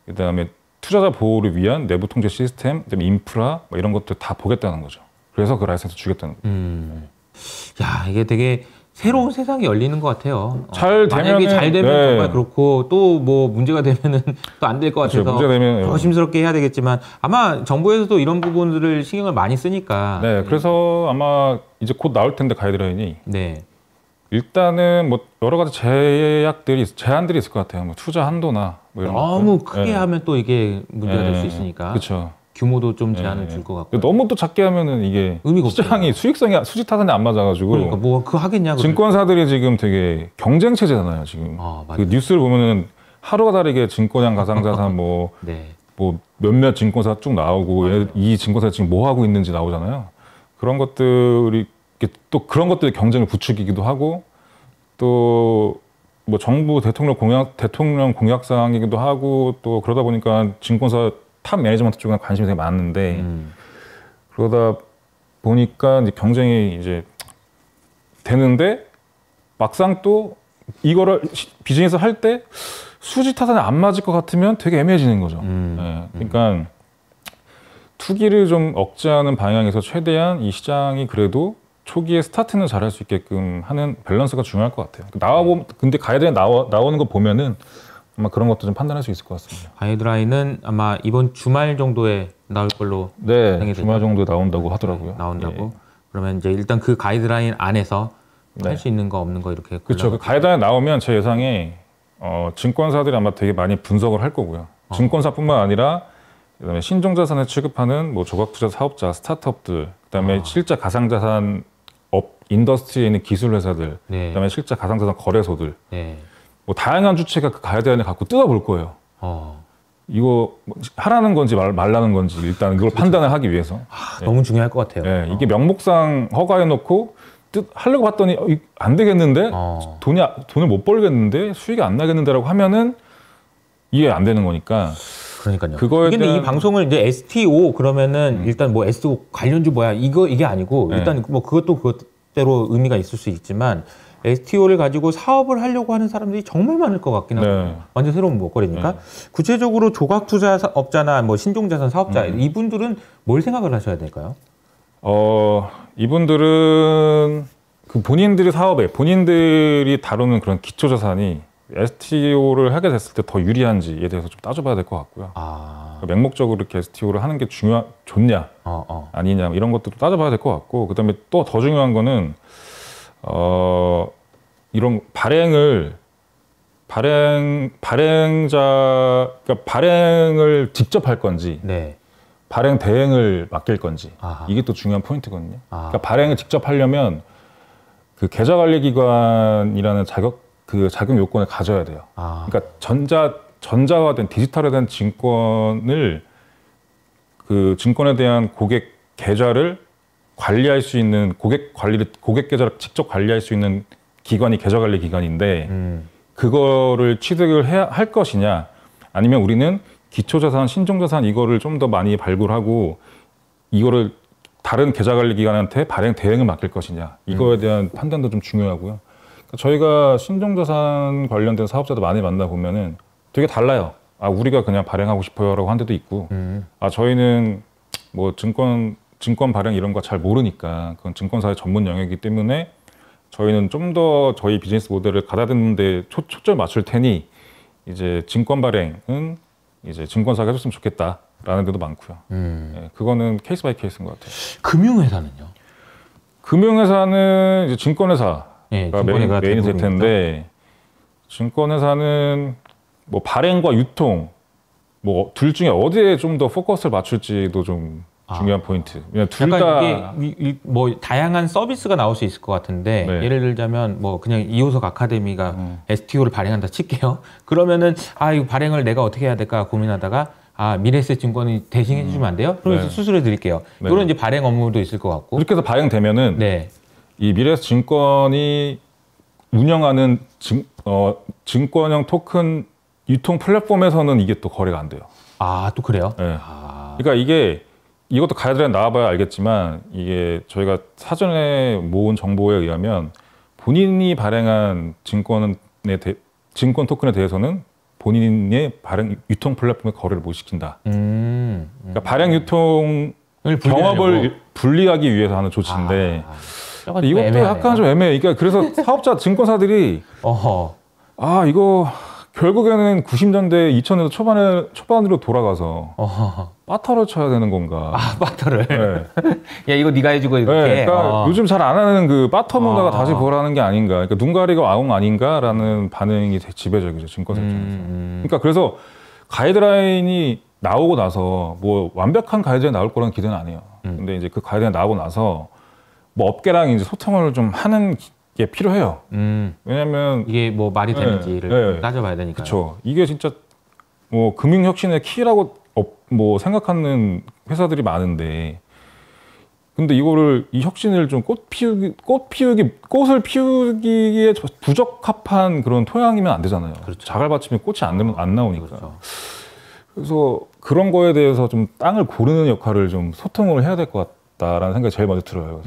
그다음에 투자자 보호를 위한 내부 통제 시스템, 그다음에 인프라 뭐 이런 것들 다 보겠다는 거죠. 그래서 그 라이센스 주겠다는 거죠. 야, 이게 되게 새로운 세상이 열리는 것 같아요. 만약에 잘 되면 정말 그렇고 또 뭐 문제가 되면은 또 안 될 것 같아서 더 조심스럽게 해야 되겠지만 아마 정부에서도 이런 부분들을 신경을 많이 쓰니까. 네, 그래서 아마 이제 곧 나올 텐데 가이드라인이. 네. 일단은 뭐 여러 가지 제한들이 있을 것 같아요. 뭐 투자 한도나 뭐 이런 너무 크게 하면 또 이게 문제가 될 수 있으니까. 그렇죠. 규모도 좀 제한을 줄 것 같고. 너무 또 작게 하면은 이게 의미가 시장이 수지 타산이 안 맞아가지고. 그러니까 뭐 그거 하겠냐. 증권사들이 지금 되게 경쟁 체제잖아요. 지금 그 뉴스를 보면은 하루가 다르게 증권량 가상자산 뭐 몇몇 증권사 쭉 나오고 이 증권사 지금 뭐 하고 있는지 나오잖아요. 그런 것들이 또 그런 것들이 경쟁을 부추기기도 하고 또 뭐 정부 대통령 공약 사항이기도 하고 또 그러다 보니까 증권사 탑 매니지먼트 쪽에 관심이 되게 많은데 그러다 보니까 이제 경쟁이 이제 되는데 막상 또 이거를 비즈니스 할 때 수지 타산에 안 맞을 것 같으면 되게 애매해지는 거죠. 그러니까 투기를 좀 억제하는 방향에서 최대한 이 시장이 그래도 초기에 스타트는 잘할 수 있게끔 하는 밸런스가 중요할 것 같아요. 근데 가이드라인 나오는 거 보면은 아마 그런 것도 좀 판단할 수 있을 것 같습니다. 가이드라인은 아마 이번 주말 정도에 나올 걸로 네, 주말 정도에 나온다고 하더라고요. 나온다고? 예. 그러면 이제 일단 그 가이드라인 안에서 네. 할 수 있는 거 없는 거 이렇게 그렇죠. 그 가이드라인 나오면 제 예상에 증권사들이 아마 되게 많이 분석을 할 거고요. 증권사뿐만 아니라 그다음에 신종자산을 취급하는 뭐 조각투자 사업자, 스타트업들, 그다음에 실제 가상자산 인더스트리에 있는 기술 회사들, 네. 그다음에 실제 가상자산 거래소들, 네. 뭐 다양한 주체가 그 가이드라인을 갖고 뜯어볼 거예요. 이거 하라는 건지 말라는 건지 일단 그걸 판단을 하기 위해서. 네. 너무 중요할 것 같아요. 네, 이게 명목상 허가해놓고 하려고 봤더니 안 되겠는데 돈을 못 벌겠는데 수익이 안 나겠는데라고 하면은 이해 안 되는 거니까. 그러니까요. 근데 이 방송을 이제 STO 그러면은 일단 뭐 STO 관련주 뭐야 이게 아니고 네. 일단 뭐 그것도 그것대로 의미가 있을 수 있지만 STO를 가지고 사업을 하려고 하는 사람들이 정말 많을 것 같긴 하고 네. 완전 새로운 먹거리니까 구체적으로 조각투자업자나 뭐 신종자산 사업자 이분들은 뭘 생각을 하셔야 될까요? 이분들은 그 본인들의 사업에 본인들이 다루는 그런 기초자산이 STO를 하게 됐을 때 더 유리한지에 대해서 좀 따져봐야 될 것 같고요. 맹목적으로 이렇게 STO를 하는 게 좋냐, 아니냐 이런 것들도 따져봐야 될 것 같고, 그다음에 또 더 중요한 거는 이런 그러니까 발행을 직접 할 건지, 네. 발행 대행을 맡길 건지 이게 또 중요한 포인트거든요. 그러니까 발행을 직접 하려면 그 계좌관리기관이라는 자격 요건을 가져야 돼요. 그러니까 전자화된 디지털화된 증권을 그 증권에 대한 고객 계좌를 관리할 수 있는 고객 계좌를 직접 관리할 수 있는 기관이 계좌관리 기관인데 그거를 취득을 할 것이냐, 아니면 우리는 기초자산, 신종자산 이거를 좀 더 많이 발굴하고 이거를 다른 계좌관리 기관한테 발행 대행을 맡길 것이냐, 이거에 대한 판단도 좀 중요하고요. 그러니까 저희가 신종자산 관련된 사업자들 많이 만나보면은 되게 달라요. 우리가 그냥 발행하고 싶어요라고 한 데도 있고, 저희는 뭐 증권 발행 이런 거 잘 모르니까 그건 증권사의 전문 영역이기 때문에 저희는 좀 더 저희 비즈니스 모델을 가다듬는 데 초점 맞출 테니 이제 증권 발행은 이제 증권사가 해줬으면 좋겠다라는 데도 많고요. 네, 그거는 케이스 바이 케이스인 것 같아요. 금융회사는요? 금융회사는 이제 증권회사가 메인이 될 텐데, 증권회사는 뭐 발행과 유통 뭐 둘 중에 어디에 좀 더 포커스를 맞출지도 좀 중요한 포인트. 둘 다 이게 뭐 다양한 서비스가 나올 수 있을 것 같은데, 네. 예를 들자면 뭐 그냥 이호석 아카데미가 STO를 발행한다 칠게요. 그러면은 이거 발행을 내가 어떻게 해야 될까 고민하다가 미래에셋증권이 대신 해주시면 안 돼요? 그럼 네. 수수료 드릴게요. 네. 이런 이제 발행 업무도 있을 것 같고. 그렇게 해서 발행되면은 네. 이 미래에셋증권이 운영하는 증권형 토큰 유통 플랫폼에서는 이게 또 거래가 안 돼요. 또 그래요? 네. 그러니까 이것도 가이드라인 나와봐야 알겠지만, 이게 저희가 사전에 모은 정보에 의하면 본인이 발행한 증권 토큰에 대해서는 본인의 발행 유통 플랫폼에 거래를 못 시킨다. 그러니까 발행 유통 경업을 분리하기 위해서 하는 조치인데 이것도 애매하네요. 약간 좀 애매해. 그러니까 그래서 사업자 증권사들이 이거 결국에는 90년대 2000년대 초반으로 돌아가서 빠터를 쳐야 되는 건가? 빠터를. 네. 야, 이거 네가 해주고 이렇게. 네, 그러니까 요즘 잘 안 하는 그 빠터 문화가 다시 부활하는 게 아닌가? 그러니까 눈 가리고 아웅 아닌가라는 반응이 되게 지배적이죠, 증권사 입장에서. 그러니까 그래서 가이드라인이 나오고 나서 뭐 완벽한 가이드라인 나올 거라는 기대는 안 해요. 근데 이제 그 가이드라인 나오고 나서 뭐 업계랑 이제 소통을 좀 하는 게 필요해요. 왜냐면 이게 뭐 말이 되는지를 따져봐야 되니까요. 그렇죠. 이게 진짜 뭐 금융 혁신의 키라고 뭐 생각하는 회사들이 많은데, 근데 이 혁신을 좀 꽃을 피우기에 부적합한 그런 토양이면 안 되잖아요. 그렇죠. 자갈밭이면 꽃이 안 나오니까. 그렇죠. 그래서 그런 거에 대해서 좀 땅을 고르는 역할을 좀 소통을 해야 될 것 같다라는 생각이 제일 먼저 들어요.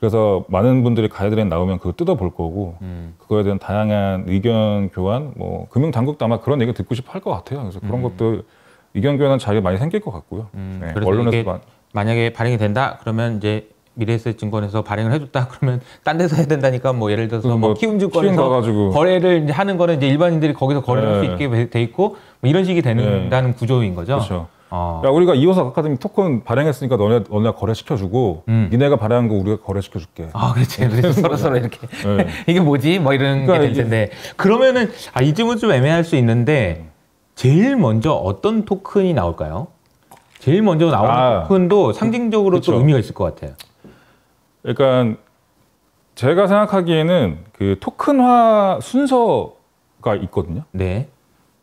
그래서 많은 분들이 가이드라인 나오면 그거 뜯어볼 거고, 그거에 대한 다양한 의견 교환, 뭐 금융 당국도 아마 그런 얘기 듣고 싶어 할 것 같아요. 그래서 그런 것도 의견 교환은 자리가 많이 생길 것 같고요. 네, 그래서 언론에서 만약에 발행이 된다 그러면 이제 미래에셋증권에서 발행을 해줬다 그러면 딴 데서 해야 된다니까 뭐 예를 들어서 뭐 키움증권에서 거래를 이제 하는 거는 이제 일반인들이 거기서 거래를 할 수 있게 돼 있고 뭐 이런 식이 된다는 구조인 거죠. 그렇죠. 야, 우리가 이호석 아카데미 토큰 발행했으니까 너네 거래시켜주고 니네가 발행한 거 우리가 거래시켜줄게. 그렇지. 그래서 서로 이렇게 이게 뭐지? 뭐 이런 게 될 텐데 그러면은 이쯤은 좀 애매할 수 있는데 제일 먼저 어떤 토큰이 나올까요? 제일 먼저 나오는 토큰도 상징적으로 또 의미가 있을 것 같아요. 그러니까 제가 생각하기에는 그 토큰화 순서가 있거든요. 네.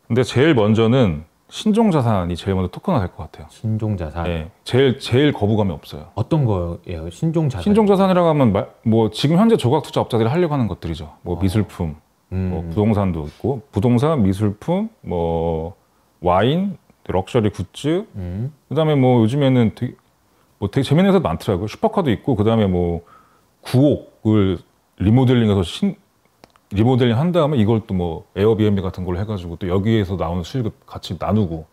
근데 제일 먼저는 신종자산이 제일 먼저 토큰화 될 것 같아요. 신종자산. 네. 제일 거부감이 없어요. 어떤 거예요? 신종자산. 신종자산이라고 하면 뭐 지금 현재 조각 투자업자들이 하려고 하는 것들이죠. 뭐 미술품, 뭐 부동산도 있고 부동산, 미술품, 뭐 와인, 럭셔리 굿즈, 그다음에 뭐 요즘에는 되게 재밌는 회사도 많더라고요. 슈퍼카도 있고 그다음에 뭐 9억을 리모델링해서 리모델링 한 다음에 이걸 또 뭐 에어비앤비 같은 걸로 해가지고 또 여기에서 나오는 수익을 같이 나누고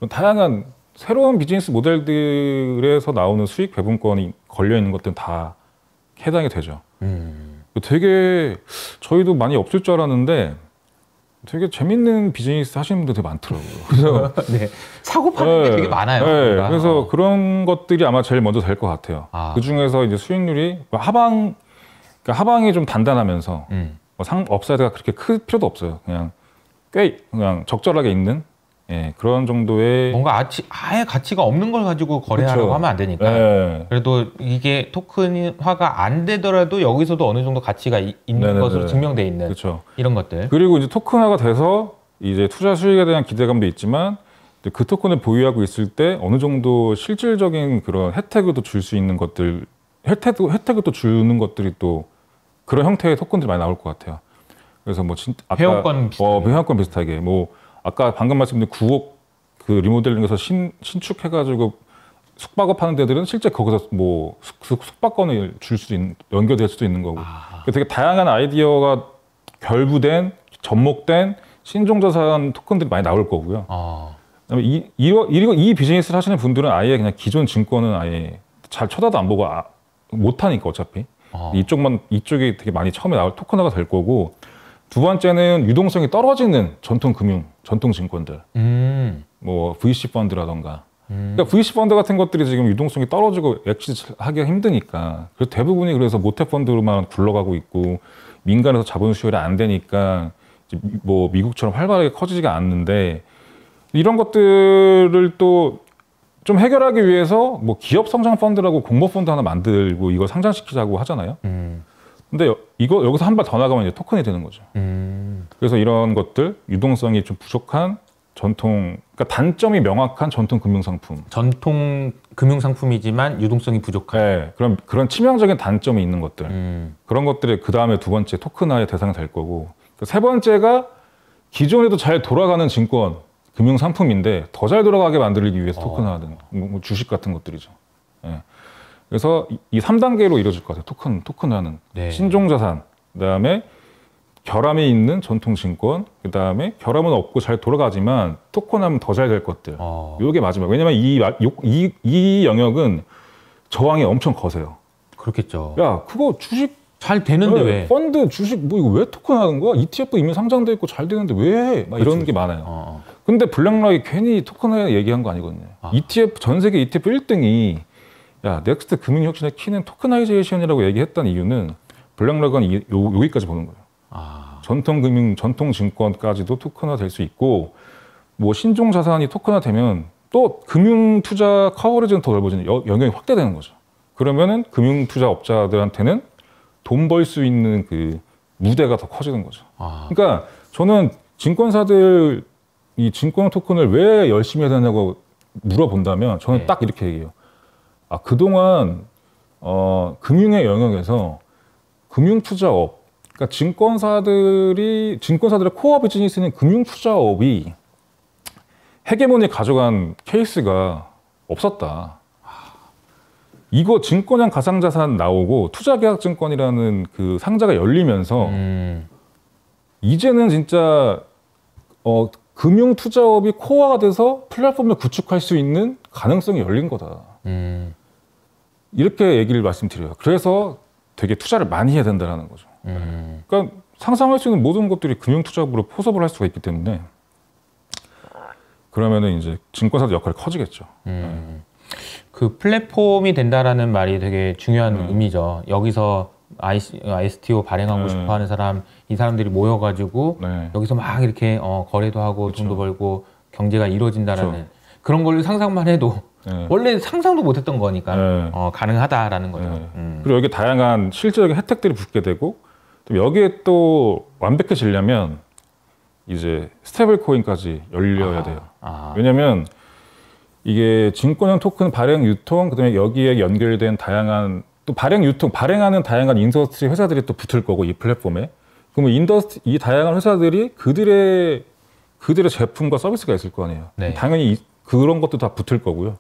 다양한 새로운 비즈니스 모델들에서 나오는 수익 배분권이 걸려 있는 것들은 다 해당이 되죠. 되게 저희도 많이 없을 줄 알았는데 되게 재밌는 비즈니스 하시는 분들 되게 많더라고요. 그래서 네. 사고 파는 게 되게 많아요. 네. 그래서 그런 것들이 아마 제일 먼저 될 것 같아요. 그 중에서 이제 수익률이 하방이 좀 단단하면서 업사이드가 그렇게 클 필요도 없어요. 그냥 적절하게 있는 그런 정도의 뭔가 아예 가치가 없는 걸 가지고 거래하려고 하면 안 되니까. 네. 그래도 이게 토큰화가 안 되더라도 여기서도 어느 정도 가치가 있는 것으로 증명돼 있는 이런 것들. 그리고 이제 토큰화가 돼서 이제 투자 수익에 대한 기대감도 있지만 그 토큰을 보유하고 있을 때 어느 정도 실질적인 그런 혜택을 또 줄 수 있는 것들, 혜택을 또 주는 것들이 또 그런 형태의 토큰들이 많이 나올 것 같아요. 그래서 뭐 회원권 비슷하게. 회원권 비슷하게 뭐 아까 방금 말씀드린 9억 그 리모델링에서 신축해가지고 숙박업 하는 데들은 실제 거기서 뭐 숙박권을 줄 수도 있는, 연결될 수도 있는 거고. 되게 다양한 아이디어가 결부된 접목된 신종자산 토큰들이 많이 나올 거고요. 그다음에 이 비즈니스를 하시는 분들은 아예 그냥 기존 증권은 아예 잘 쳐다도 안 보고 못 하니까 어차피. 이쪽이 되게 많이 처음에 나올 토큰화가 될 거고, 두 번째는 유동성이 떨어지는 전통 증권들, 뭐 VC 펀드라던가. 그러니까 VC 펀드 같은 것들이 지금 유동성이 떨어지고 엑시트하기가 힘드니까, 그래서 대부분이 그래서 모태 펀드로만 굴러가고 있고 민간에서 자본 수혈이 안 되니까 뭐 미국처럼 활발하게 커지지가 않는데, 이런 것들을 또 좀 해결하기 위해서 뭐 기업 성장 펀드라고 공모 펀드 하나 만들고 이걸 상장시키자고 하잖아요. 근데 여기서 한 발 더 나가면 이제 토큰이 되는 거죠. 그래서 이런 것들, 유동성이 좀 부족한 그러니까 단점이 명확한 전통 금융상품. 전통 금융상품이지만 유동성이 부족한. 네, 그런 치명적인 단점이 있는 것들. 그런 것들이 그 다음에 두 번째 토큰화의 대상이 될 거고, 세 번째가 기존에도 잘 돌아가는 증권, 금융상품인데 더 잘 돌아가게 만들기 위해서 토큰화하는 뭐 주식 같은 것들이죠. 그래서 이 3단계로 이루어질 것 같아요. 토큰화는. 네. 신종자산, 그다음에 결함이 있는 전통증권, 그다음에 결함은 없고 잘 돌아가지만 토큰하면 더 잘 될 것들. 이게 마지막. 왜냐면 이 영역은 저항이 엄청 거세요. 그렇겠죠. 야, 그거 주식 잘 되는데 왜? 펀드, 주식 뭐 이거 왜 토큰하는 거야? ETF 이미 상장돼 있고 잘 되는데 왜 해? 막 이런 게 많아요. 근데 블랙락이 괜히 토큰화 얘기한 거 아니거든요. ETF, 전 세계 ETF 1등이 넥스트 금융혁신의 키는 토큰하이제이션이라고 얘기했던 이유는 블랙락은 여기까지 보는 거예요. 전통 증권까지도 토큰화 될 수 있고, 뭐 신종 자산이 토큰화 되면 또 금융 투자 커버리지는 더 넓어지는 영역이 확대되는 거죠. 그러면은 금융 투자 업자들한테는 돈 벌 수 있는 그 무대가 더 커지는 거죠. 그러니까 저는 증권사들 이 증권 토큰을 왜 열심히 해야 되냐고 물어본다면 저는 딱 이렇게 얘기해요. 그동안 금융의 영역에서 금융 투자업, 그러니까 증권사들의 코어 비즈니스는 금융 투자업이 헤게모니 가져간 케이스가 없었다. 이거 증권형 가상자산 나오고 투자계약증권이라는 그 상자가 열리면서 이제는 진짜 금융 투자업이 코어가 돼서 플랫폼을 구축할 수 있는 가능성이 열린 거다. 이렇게 얘기를 말씀드려요. 그래서 되게 투자를 많이 해야 된다는 거죠. 그러니까 상상할 수 있는 모든 것들이 금융투자부로 포섭을 할 수가 있기 때문에 그러면은 이제 증권사도 역할이 커지겠죠. 그 플랫폼이 된다라는 말이 되게 중요한 의미죠. 여기서 ISTO 발행하고 싶어하는 사람, 이 사람들이 모여가지고 여기서 막 이렇게 거래도 하고 돈도 벌고 경제가 이루어진다라는 그런 걸 상상만 해도 원래 상상도 못했던 거니까 가능하다라는 거죠. 그리고 여기 다양한 실질적인 혜택들이 붙게 되고 또 여기에 또 완벽해지려면 이제 스테이블 코인까지 열려야 돼요. 왜냐면 이게 증권형 토큰 발행 유통, 그다음에 여기에 연결된 다양한 또 발행 유통, 발행하는 다양한 인더스트리 회사들이 또 붙을 거고 이 플랫폼에. 그러면 이 다양한 회사들이 그들의 제품과 서비스가 있을 거 아니에요. 당연히 그런 것도 다 붙을 거고요.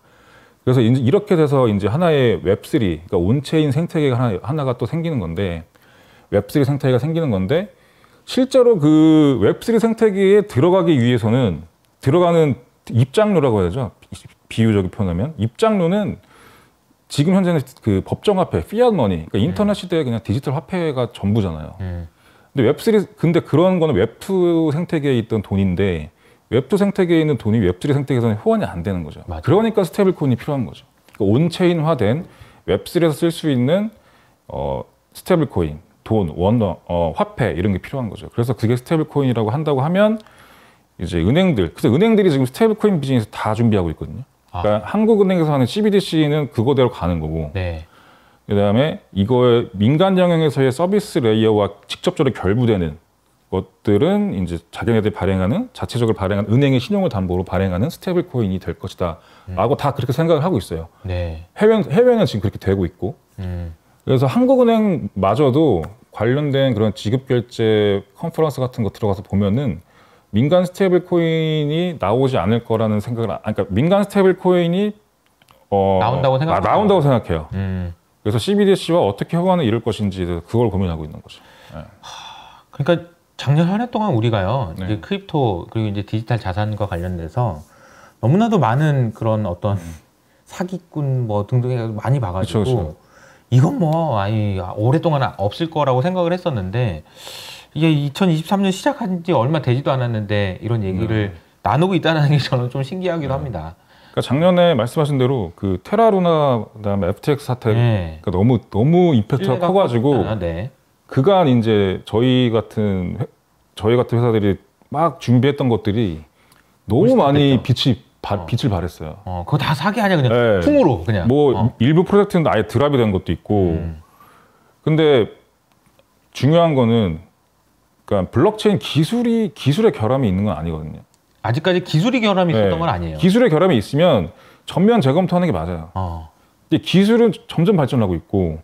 그래서 이제 이렇게 돼서 이제 하나의 웹3, 그러니까 온체인 생태계가 하나가 또 생기는 건데, 웹3 생태계가 생기는 건데, 실제로 그 웹3 생태계에 들어가기 위해서는 들어가는 입장료라고 해야죠. 비유적인 표현하면 입장료는 지금 현재는 그 법정화폐, 피앗머니, 그러니까 인터넷 시대에 그냥 디지털 화폐가 전부잖아요. 근데 웹3, 근데 그런 거는 웹2 생태계에 있던 돈인데 웹2 생태계에 있는 돈이 웹3 생태계에서는 호환이 안 되는 거죠. 맞아. 그러니까 스테이블 코인이 필요한 거죠. 그러니까 온체인화된 웹3에서 쓸 수 있는 스테이블 코인, 돈, 화폐 이런 게 필요한 거죠. 그래서 그게 스테이블 코인이라고 한다고 하면 이제 그래서 은행들이 지금 스테이블 코인 비즈니스 다 준비하고 있거든요. 그러니까 한국은행에서 하는 CBDC는 그거대로 가는 거고, 그다음에 이거에 민간 영역에서의 서비스 레이어와 직접적으로 결부되는 것들은 이제 자기네들이 발행하는 자체적으로 발행하는 은행의 신용을 담보로 발행하는 스테이블 코인이 될 것이다라고 다 그렇게 생각을 하고 있어요. 해외는 지금 그렇게 되고 있고, 그래서 한국은행마저도 관련된 그런 지급결제 컨퍼런스 같은 거 들어가서 보면은 민간 스테이블 코인이 나오지 않을 거라는 생각을, 그러니까 민간 스테이블 코인이 나온다고 생각해요. 그래서 CBDC와 어떻게 호환을 이룰 것인지 그걸 고민하고 있는 거죠. 그러니까 작년 한 해 동안 우리가요, 이제 크립토 그리고 이제 디지털 자산과 관련돼서 너무나도 많은 그런 어떤 사기꾼 뭐 등등 해서 많이 봐가지고 그쵸. 이건 뭐 오랫동안 없을 거라고 생각을 했었는데. 이게 2023년 시작한 지 얼마 되지도 않았는데 이런 얘기를 나누고 있다는 게 저는 좀 신기하기도 합니다. 그러니까 작년에 말씀하신 대로 그 테라루나 그다음에 FTX 사태가 너무 임팩트가 커가지고 그간 이제 저희 같은 회사들이 막 준비했던 것들이 너무 많이 빛을 발했어요. 그거 다 사기 아니야 그냥 풍으로 그냥. 일부 프로젝트는 아예 드랍이 된 것도 있고. 근데 중요한 거는 그러니까 블록체인 기술의 결함이 있는 건 아니거든요. 아직까지 기술의 결함이 있었던 건 아니에요. 기술의 결함이 있으면 전면 재검토하는 게 맞아요. 근데 기술은 점점 발전하고 있고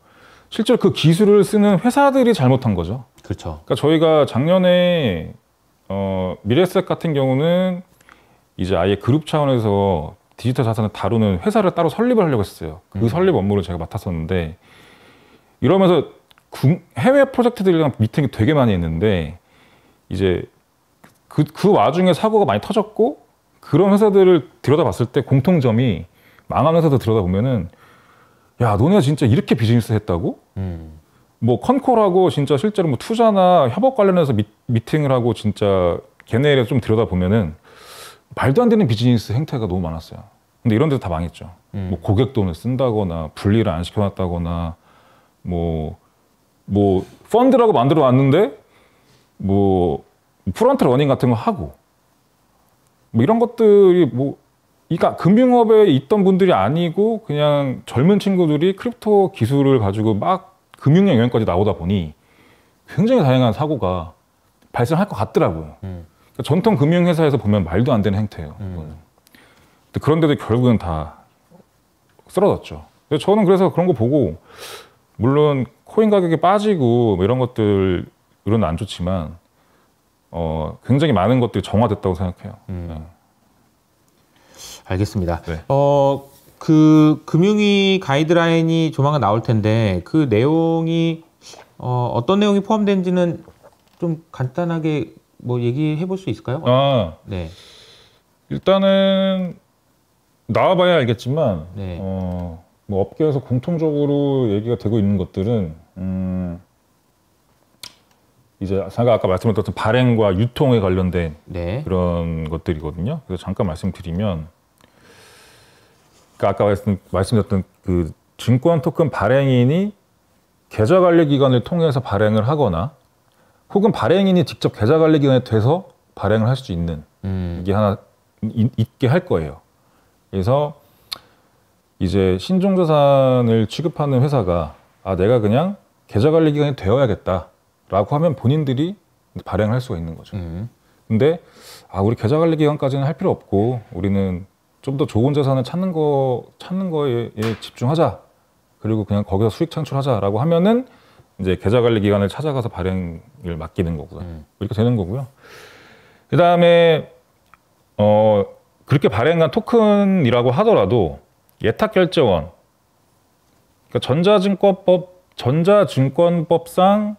실제로 그 기술을 쓰는 회사들이 잘못한 거죠. 그렇죠. 그러니까 저희가 작년에 미래에셋 같은 경우는 이제 아예 그룹 차원에서 디지털 자산을 다루는 회사를 따로 설립을 하려고 했어요. 그 설립 업무를 제가 맡았었는데 이러면서 해외 프로젝트들이랑 미팅이 되게 많이 했는데 이제 그 와중에 사고가 많이 터졌고 그런 회사들을 들여다봤을 때 공통점이 망한 회사들 들여다보면은 야 너네가 진짜 이렇게 비즈니스 했다고? 뭐 컨콜하고 진짜 실제로 뭐 투자나 협업 관련해서 미팅을 하고 진짜 걔네를 좀 들여다보면은 말도 안 되는 비즈니스 행태가 너무 많았어요. 근데 이런 데도 다 망했죠. 뭐 고객 돈을 쓴다거나 분리를 안 시켜놨다거나 뭐 펀드라고 만들어 놨는데 뭐 프론트 러닝 같은 거 하고 뭐 이런 것들이 그러니까 금융업에 있던 분들이 아니고 그냥 젊은 친구들이 크립토 기술을 가지고 막 금융 영역까지 나오다 보니 굉장히 다양한 사고가 발생할 것 같더라고요. 그러니까 전통 금융회사에서 보면 말도 안 되는 행태예요. 근데 그런데도 결국은 다 쓰러졌죠. 저는 그래서 그런 거 보고 물론 코인 가격이 빠지고 뭐 이런 것들은 안 좋지만 굉장히 많은 것들이 정화됐다고 생각해요. 알겠습니다. 그 금융위 가이드라인이 조만간 나올 텐데 그 내용이 어떤 내용이 포함된지는 좀 간단하게 뭐 얘기해 볼 수 있을까요? 일단은 나와봐야 알겠지만 뭐 업계에서 공통적으로 얘기가 되고 있는 것들은 이제 제가 아까 말씀드렸던 발행과 유통에 관련된 네. 그런 것들이거든요. 그래서 잠깐 말씀드리면, 그러니까 아까 말씀드렸던 그 증권 토큰 발행인이 계좌 관리 기관을 통해서 발행을 하거나, 혹은 발행인이 직접 계좌 관리 기관에 돼서 발행을 할 수 있는 이게 하나 있게 할 거예요. 그래서 이제 신종자산을 취급하는 회사가 내가 그냥 계좌 관리 기관이 되어야겠다라고 하면 본인들이 발행을 할 수가 있는 거죠. 근데 우리 계좌 관리 기관까지는 할 필요 없고 우리는 좀 더 좋은 자산을 찾는 거에 집중하자. 그리고 그냥 거기서 수익 창출하자라고 하면은 이제 계좌 관리 기관을 찾아가서 발행을 맡기는 거고요. 이렇게 되는 거고요. 그 다음에 그렇게 발행한 토큰이라고 하더라도 예탁결제원, 그러니까 전자증권법상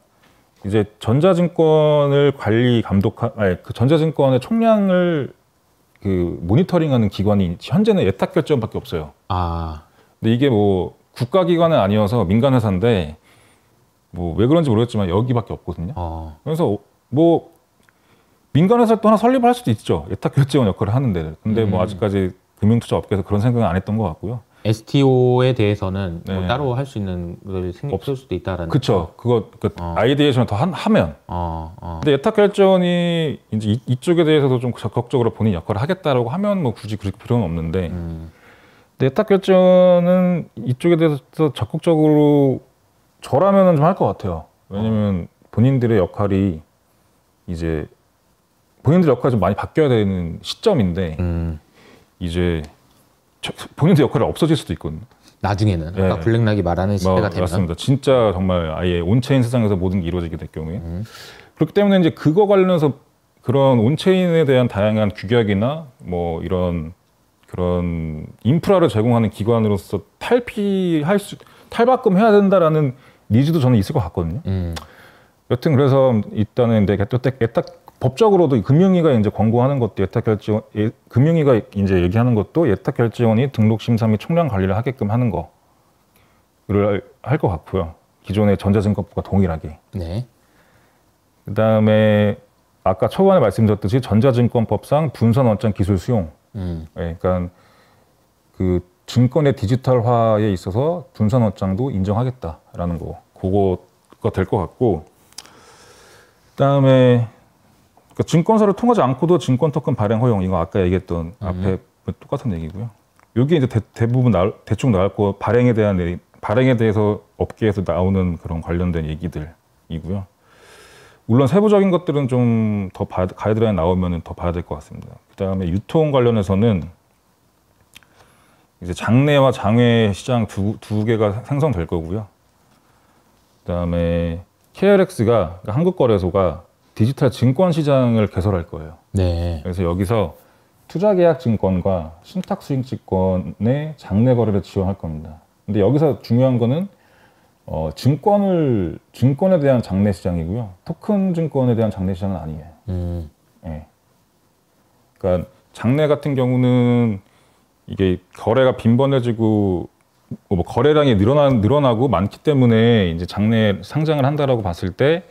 이제 전자증권을 그 전자증권의 총량을 그 모니터링하는 기관이 현재는 예탁결제원밖에 없어요. 근데 이게 뭐 국가기관은 아니어서 민간회사인데 뭐 왜 그런지 모르겠지만 여기밖에 없거든요. 그래서 뭐 민간회사를 또 하나 설립을 할 수도 있죠. 예탁결제원 역할을 하는데. 근데 뭐 아직까지 금융투자업계에서 그런 생각은 안 했던 것 같고요. STO에 대해서는 네. 뭐 따로 할 수 있는 걸 없을 수도 있다라는. 그렇죠. 그거 아이디에이션을 더 하면. 근데 예탁결제원이 이제 이쪽에 대해서도 좀 적극적으로 본인 역할을 하겠다라고 하면 뭐 굳이 그렇게 필요는 없는데. 근데 예탁결제원은 이쪽에 대해서 적극적으로 저라면은 좀 할 것 같아요. 왜냐면 본인들의 역할이 이제 본인들 역할이 좀 많이 바뀌어야 되는 시점인데 이제 본인들 역할이 없어질 수도 있거든요. 나중에는 아까 블랙락이 말하는 시대가 되면 맞습니다. 진짜 정말 아예 온체인 세상에서 모든 게 이루어지게 될 경우에 그렇기 때문에 이제 그거 관련해서 그런 온체인에 대한 다양한 규격이나 뭐 이런 그런 인프라를 제공하는 기관으로서 탈바꿈해야 된다라는 니즈도 저는 있을 것 같거든요. 여튼 그래서 일단은 법적으로도 금융위가 이제 권고하는 것도 금융위가 이제 얘기하는 것도 예탁결제원이 등록심사 및 총량 관리를 하게끔 하는 거를 할 것 같고요. 기존의 전자증권법과 동일하게. 네. 그 다음에 아까 초반에 말씀드렸듯이 전자증권법상 분산원장 기술 수용. 네, 그러니까 그 증권의 디지털화에 있어서 분산원장도 인정하겠다라는 거. 그거가 될 것 같고. 그 다음에 그러니까 증권사를 통하지 않고도 증권 토큰 발행 허용, 이거 아까 얘기했던 앞에 똑같은 얘기고요. 여기 이제 대부분 대충 나올 거 발행에 대해서 업계에서 나오는 그런 관련된 얘기들이고요. 물론 세부적인 것들은 좀 더 가이드라인 나오면 더 봐야 될 것 같습니다. 그 다음에 유통 관련해서는 이제 장내와 장외 시장 두 개가 생성될 거고요. 그 다음에 KRX가 그러니까 한국거래소가 디지털 증권 시장을 개설할 거예요. 네. 그래서 여기서 투자계약증권과 신탁수익증권의 장내 거래를 지원할 겁니다. 근데 여기서 중요한 거는 증권에 대한 장내 시장이고요. 토큰 증권에 대한 장내 시장은 아니에요. 네. 그러니까 장내 같은 경우는 이게 거래가 빈번해지고 뭐 거래량이 늘어나고 많기 때문에 이제 장내 상장을 한다라고 봤을 때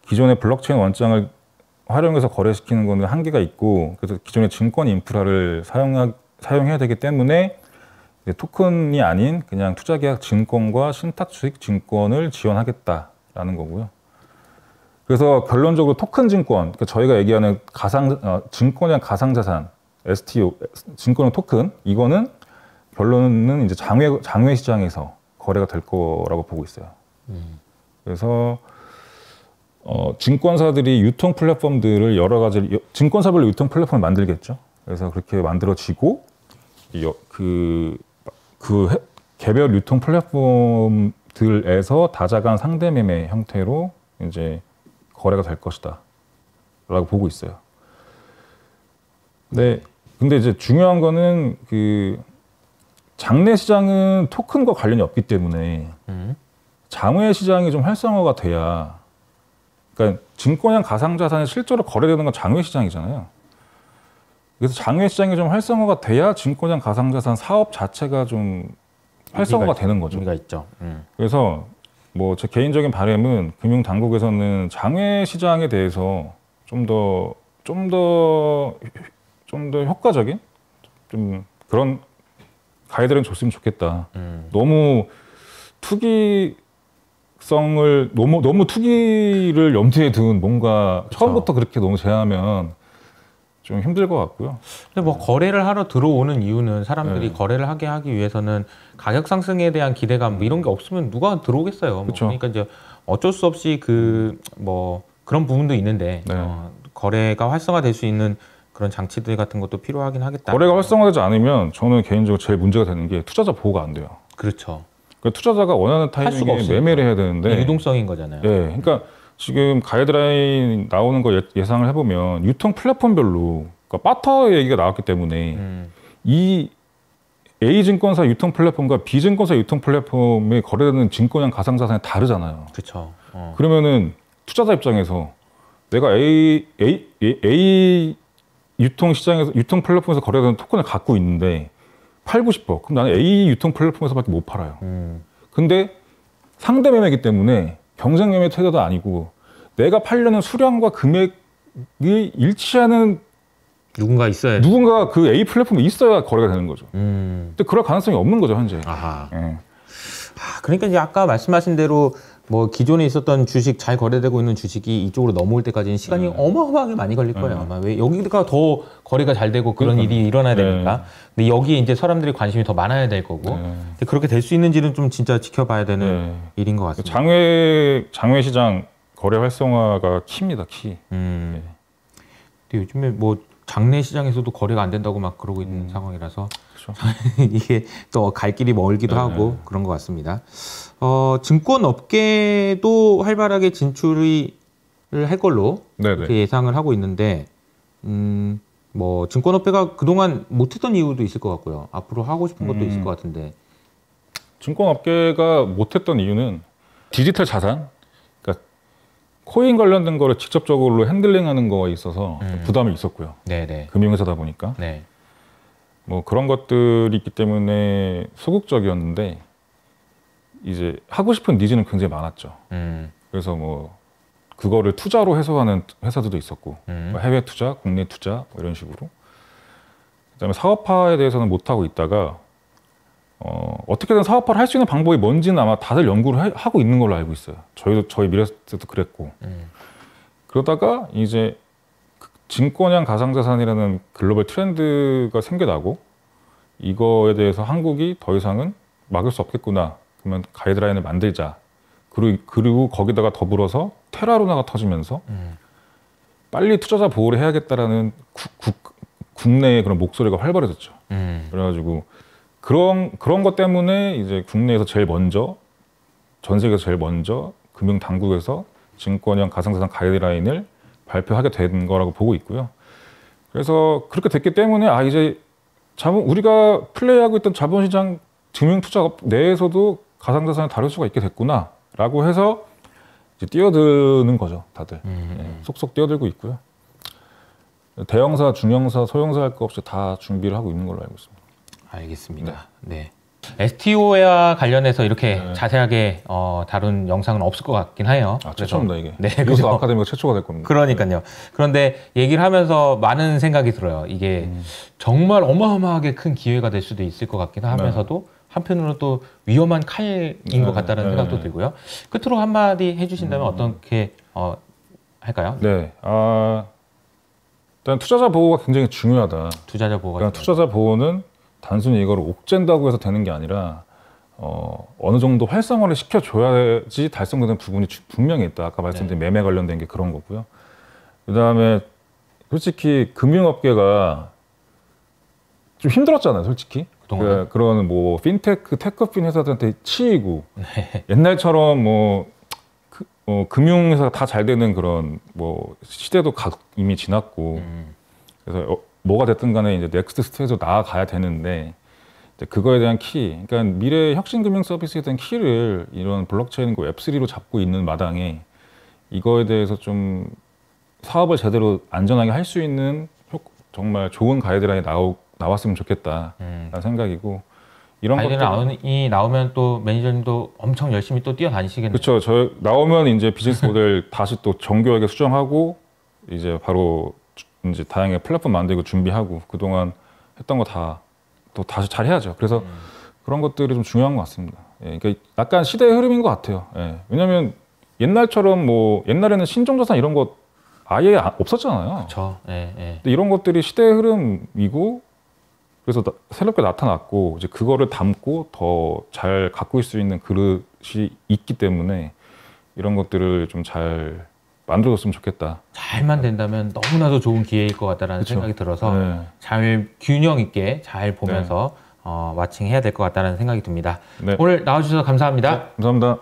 기존의 블록체인 원장을 활용해서 거래시키는 거는 한계가 있고, 그래서 기존의 증권 인프라를 사용해야 되기 때문에 토큰이 아닌 그냥 투자계약 증권과 신탁수익 증권을 지원하겠다라는 거고요. 그래서 결론적으로 토큰 증권, 그러니까 저희가 얘기하는 증권형 가상자산, STO, 증권형 토큰, 이거는 결론은 이제 장외 시장에서 거래가 될 거라고 보고 있어요. 그래서 증권사들이 유통 플랫폼들을 여러 가지 증권사별로 유통 플랫폼을 만들겠죠. 그래서 그렇게 만들어지고 개별 유통 플랫폼들에서 다자간 상대 매매 형태로 이제 거래가 될 것이다라고 보고 있어요. 네, 근데 이제 중요한 거는 그 장내 시장은 토큰과 관련이 없기 때문에 장외 시장이 좀 활성화가 돼야, 그러니까 증권형 가상자산이 실제로 거래되는 건 장외 시장이잖아요. 그래서 장외 시장이 좀 활성화가 돼야 증권형 가상자산 사업 자체가 좀 활성화가 되는 거죠. 의미가 있죠. 그래서 뭐 제 개인적인 바람은 금융당국에서는 장외 시장에 대해서 좀 더 효과적인 좀 그런 가이드라인 줬으면 좋겠다. 너무 너무 투기를 염두에 둔 뭔가 그쵸. 처음부터 그렇게 너무 제하면 좀 힘들 것 같고요. 근데 뭐 거래를 하러 들어오는 이유는 사람들이 거래를 하기 위해서는 가격 상승에 대한 기대감 뭐 이런 게 없으면 누가 들어오겠어요. 뭐 그러니까 이제 어쩔 수 없이 뭐 그런 부분도 있는데 거래가 활성화될 수 있는 그런 장치들 같은 것도 필요하긴 하겠다. 거래가 활성화되지 않으면 저는 개인적으로 제일 문제가 되는 게 투자자 보호가 안 돼요. 그렇죠. 그러니까 투자자가 원하는 타이밍에 매매를 해야 되는데 유동성인 거잖아요. 네, 그러니까 지금 가이드라인 나오는 거 예상을 해보면 유통 플랫폼별로 그러니까 바터 얘기가 나왔기 때문에 이 A증권사 유통 플랫폼과 B증권사 유통 플랫폼에 거래되는 증권형 가상자산이 다르잖아요. 그렇죠. 그러면은 투자자 입장에서 내가 A 유통 시장에서 유통 플랫폼에서 거래되는 토큰을 갖고 있는데 팔고 싶어. 그럼 나는 A 유통 플랫폼에서밖에 못 팔아요. 근데 상대 매매이기 때문에 경쟁 매매 태도도 아니고 내가 팔려는 수량과 금액이 일치하는 누군가 그 A 플랫폼에 있어야 거래가 되는 거죠. 근데 그럴 가능성이 없는 거죠, 현재. 아하. 네. 그러니까 이제 아까 말씀하신 대로 뭐 기존에 있었던 주식 잘 거래되고 있는 주식이 이쪽으로 넘어올 때까지는 시간이 어마어마하게 많이 걸릴 거예요. 아마 왜 여기가 더 거래가 잘 되고 그런 일이 일어나야 되니까. 근데 여기에 이제 사람들이 관심이 더 많아야 될 거고. 근데 그렇게 될 수 있는지는 좀 진짜 지켜봐야 되는 일인 것 같습니다. 장외 시장 거래 활성화가 키입니다, 키. 근데 요즘에 뭐 장내 시장에서도 거래가 안 된다고 막 그러고 있는 상황이라서 이게 또 갈 길이 멀기도 하고 그런 것 같습니다. 증권 업계도 활발하게 진출을 할 걸로 이렇게 예상을 하고 있는데, 뭐 증권 업계가 그동안 못했던 이유도 있을 것 같고요. 앞으로 하고 싶은 것도 있을 것 같은데. 증권 업계가 못했던 이유는 디지털 자산, 그러니까 코인 관련된 거를 직접적으로 핸들링하는 거에 있어서 부담이 있었고요. 금융회사다 보니까. 뭐 그런 것들이 있기 때문에 소극적이었는데 이제 하고 싶은 니즈는 굉장히 많았죠. 그래서 뭐 그거를 투자로 해소하는 회사들도 있었고 뭐 해외 투자, 국내 투자 뭐 이런 식으로. 그다음에 사업화에 대해서는 못 하고 있다가 어떻게든 사업화를 할 수 있는 방법이 뭔지는 아마 다들 연구를 하고 있는 걸로 알고 있어요. 저희 미래에셋도 그랬고. 그러다가 이제 증권형 가상자산이라는 글로벌 트렌드가 생겨나고 이거에 대해서 한국이 더 이상은 막을 수 없겠구나. 그러면 가이드라인을 만들자. 그리고 거기다가 더불어서 테라루나가 터지면서 빨리 투자자 보호를 해야겠다라는 국내의 그런 목소리가 활발해졌죠. 그래가지고 그런 것 때문에 이제 국내에서 제일 먼저, 전 세계에서 제일 먼저 금융 당국에서 증권형 가상자산 가이드라인을 발표하게 된 거라고 보고 있고요. 그래서 그렇게 됐기 때문에 이제 우리가 플레이하고 있던 자본시장 금융투자업 내에서도 가상자산을 다룰 수가 있게 됐구나라고 해서 이제 뛰어드는 거죠, 다들. 속속 뛰어들고 있고요. 대형사, 중형사, 소형사 할 거 없이 다 준비를 하고 있는 걸로 알고 있습니다. 알겠습니다. 네. STO와 관련해서 이렇게 자세하게 다룬 영상은 없을 것 같긴 해요. 최초입니다, 이게. 그래서 아카데미가 최초가 될 겁니다. 그러니까요. 그런데 얘기를 하면서 많은 생각이 들어요. 이게 정말 어마어마하게 큰 기회가 될 수도 있을 것 같긴 하면서도 한편으로 또 위험한 칼인 것 같다는 생각도 들고요. 끝으로 한마디 해주신다면 어떻게 할까요? 네. 일단 투자자 보호가 굉장히 중요하다. 투자자 보호가. 그러니까 투자자 보호는 단순히 이걸 옥죄다고 해서 되는 게 아니라 어느 정도 활성화를 시켜줘야지 달성되는 부분이 분명히 있다. 아까 말씀드린 매매 관련된 게 그런 거고요. 그다음에 솔직히 금융업계가 좀 힘들었잖아요, 솔직히. 그런 뭐 핀테크, 테크핀 회사들한테 치이고 옛날처럼 뭐 금융회사가 다 잘 되는 그런 뭐 시대도 이미 지났고 그래서 뭐가 됐든 간에 이제 넥스트 스테이지로 나아가야 되는데 그거에 대한 키, 그러니까 미래 혁신 금융 서비스에 대한 키를 이런 블록체인과 웹3로 잡고 있는 마당에 이거에 대해서 좀 사업을 제대로 안전하게 할 수 있는 정말 좋은 가이드라인이 나왔으면 좋겠다라는 생각이고 이런 아이디어이 나오면 또 매니저님도 엄청 열심히 또 뛰어다니시겠네요. 그렇죠. 저 나오면 이제 비즈니스 모델 다시 또 정교하게 수정하고 이제 바로 이제 다양하게 플랫폼 만들고 준비하고 그동안 했던 거 다 또 다시 잘 해야죠. 그래서 그런 것들이 좀 중요한 것 같습니다. 예, 그러니까 약간 시대의 흐름인 것 같아요. 예, 왜냐하면 옛날처럼 뭐 옛날에는 신종자산 이런 거 아예 없었잖아요. 그렇죠. 예, 예. 근데 이런 것들이 시대의 흐름이고 그래서 새롭게 나타났고 이제 그거를 담고 더 잘 갖고 있을 수 있는 그릇이 있기 때문에 이런 것들을 좀 잘 만들어줬으면 좋겠다. 잘만 된다면 너무나도 좋은 기회일 것 같다라는 그쵸. 생각이 들어서 네. 잘 균형 있게 잘 보면서 마칭해야 될 것 같다는 생각이 듭니다. 네. 오늘 나와주셔서 감사합니다. 네, 감사합니다.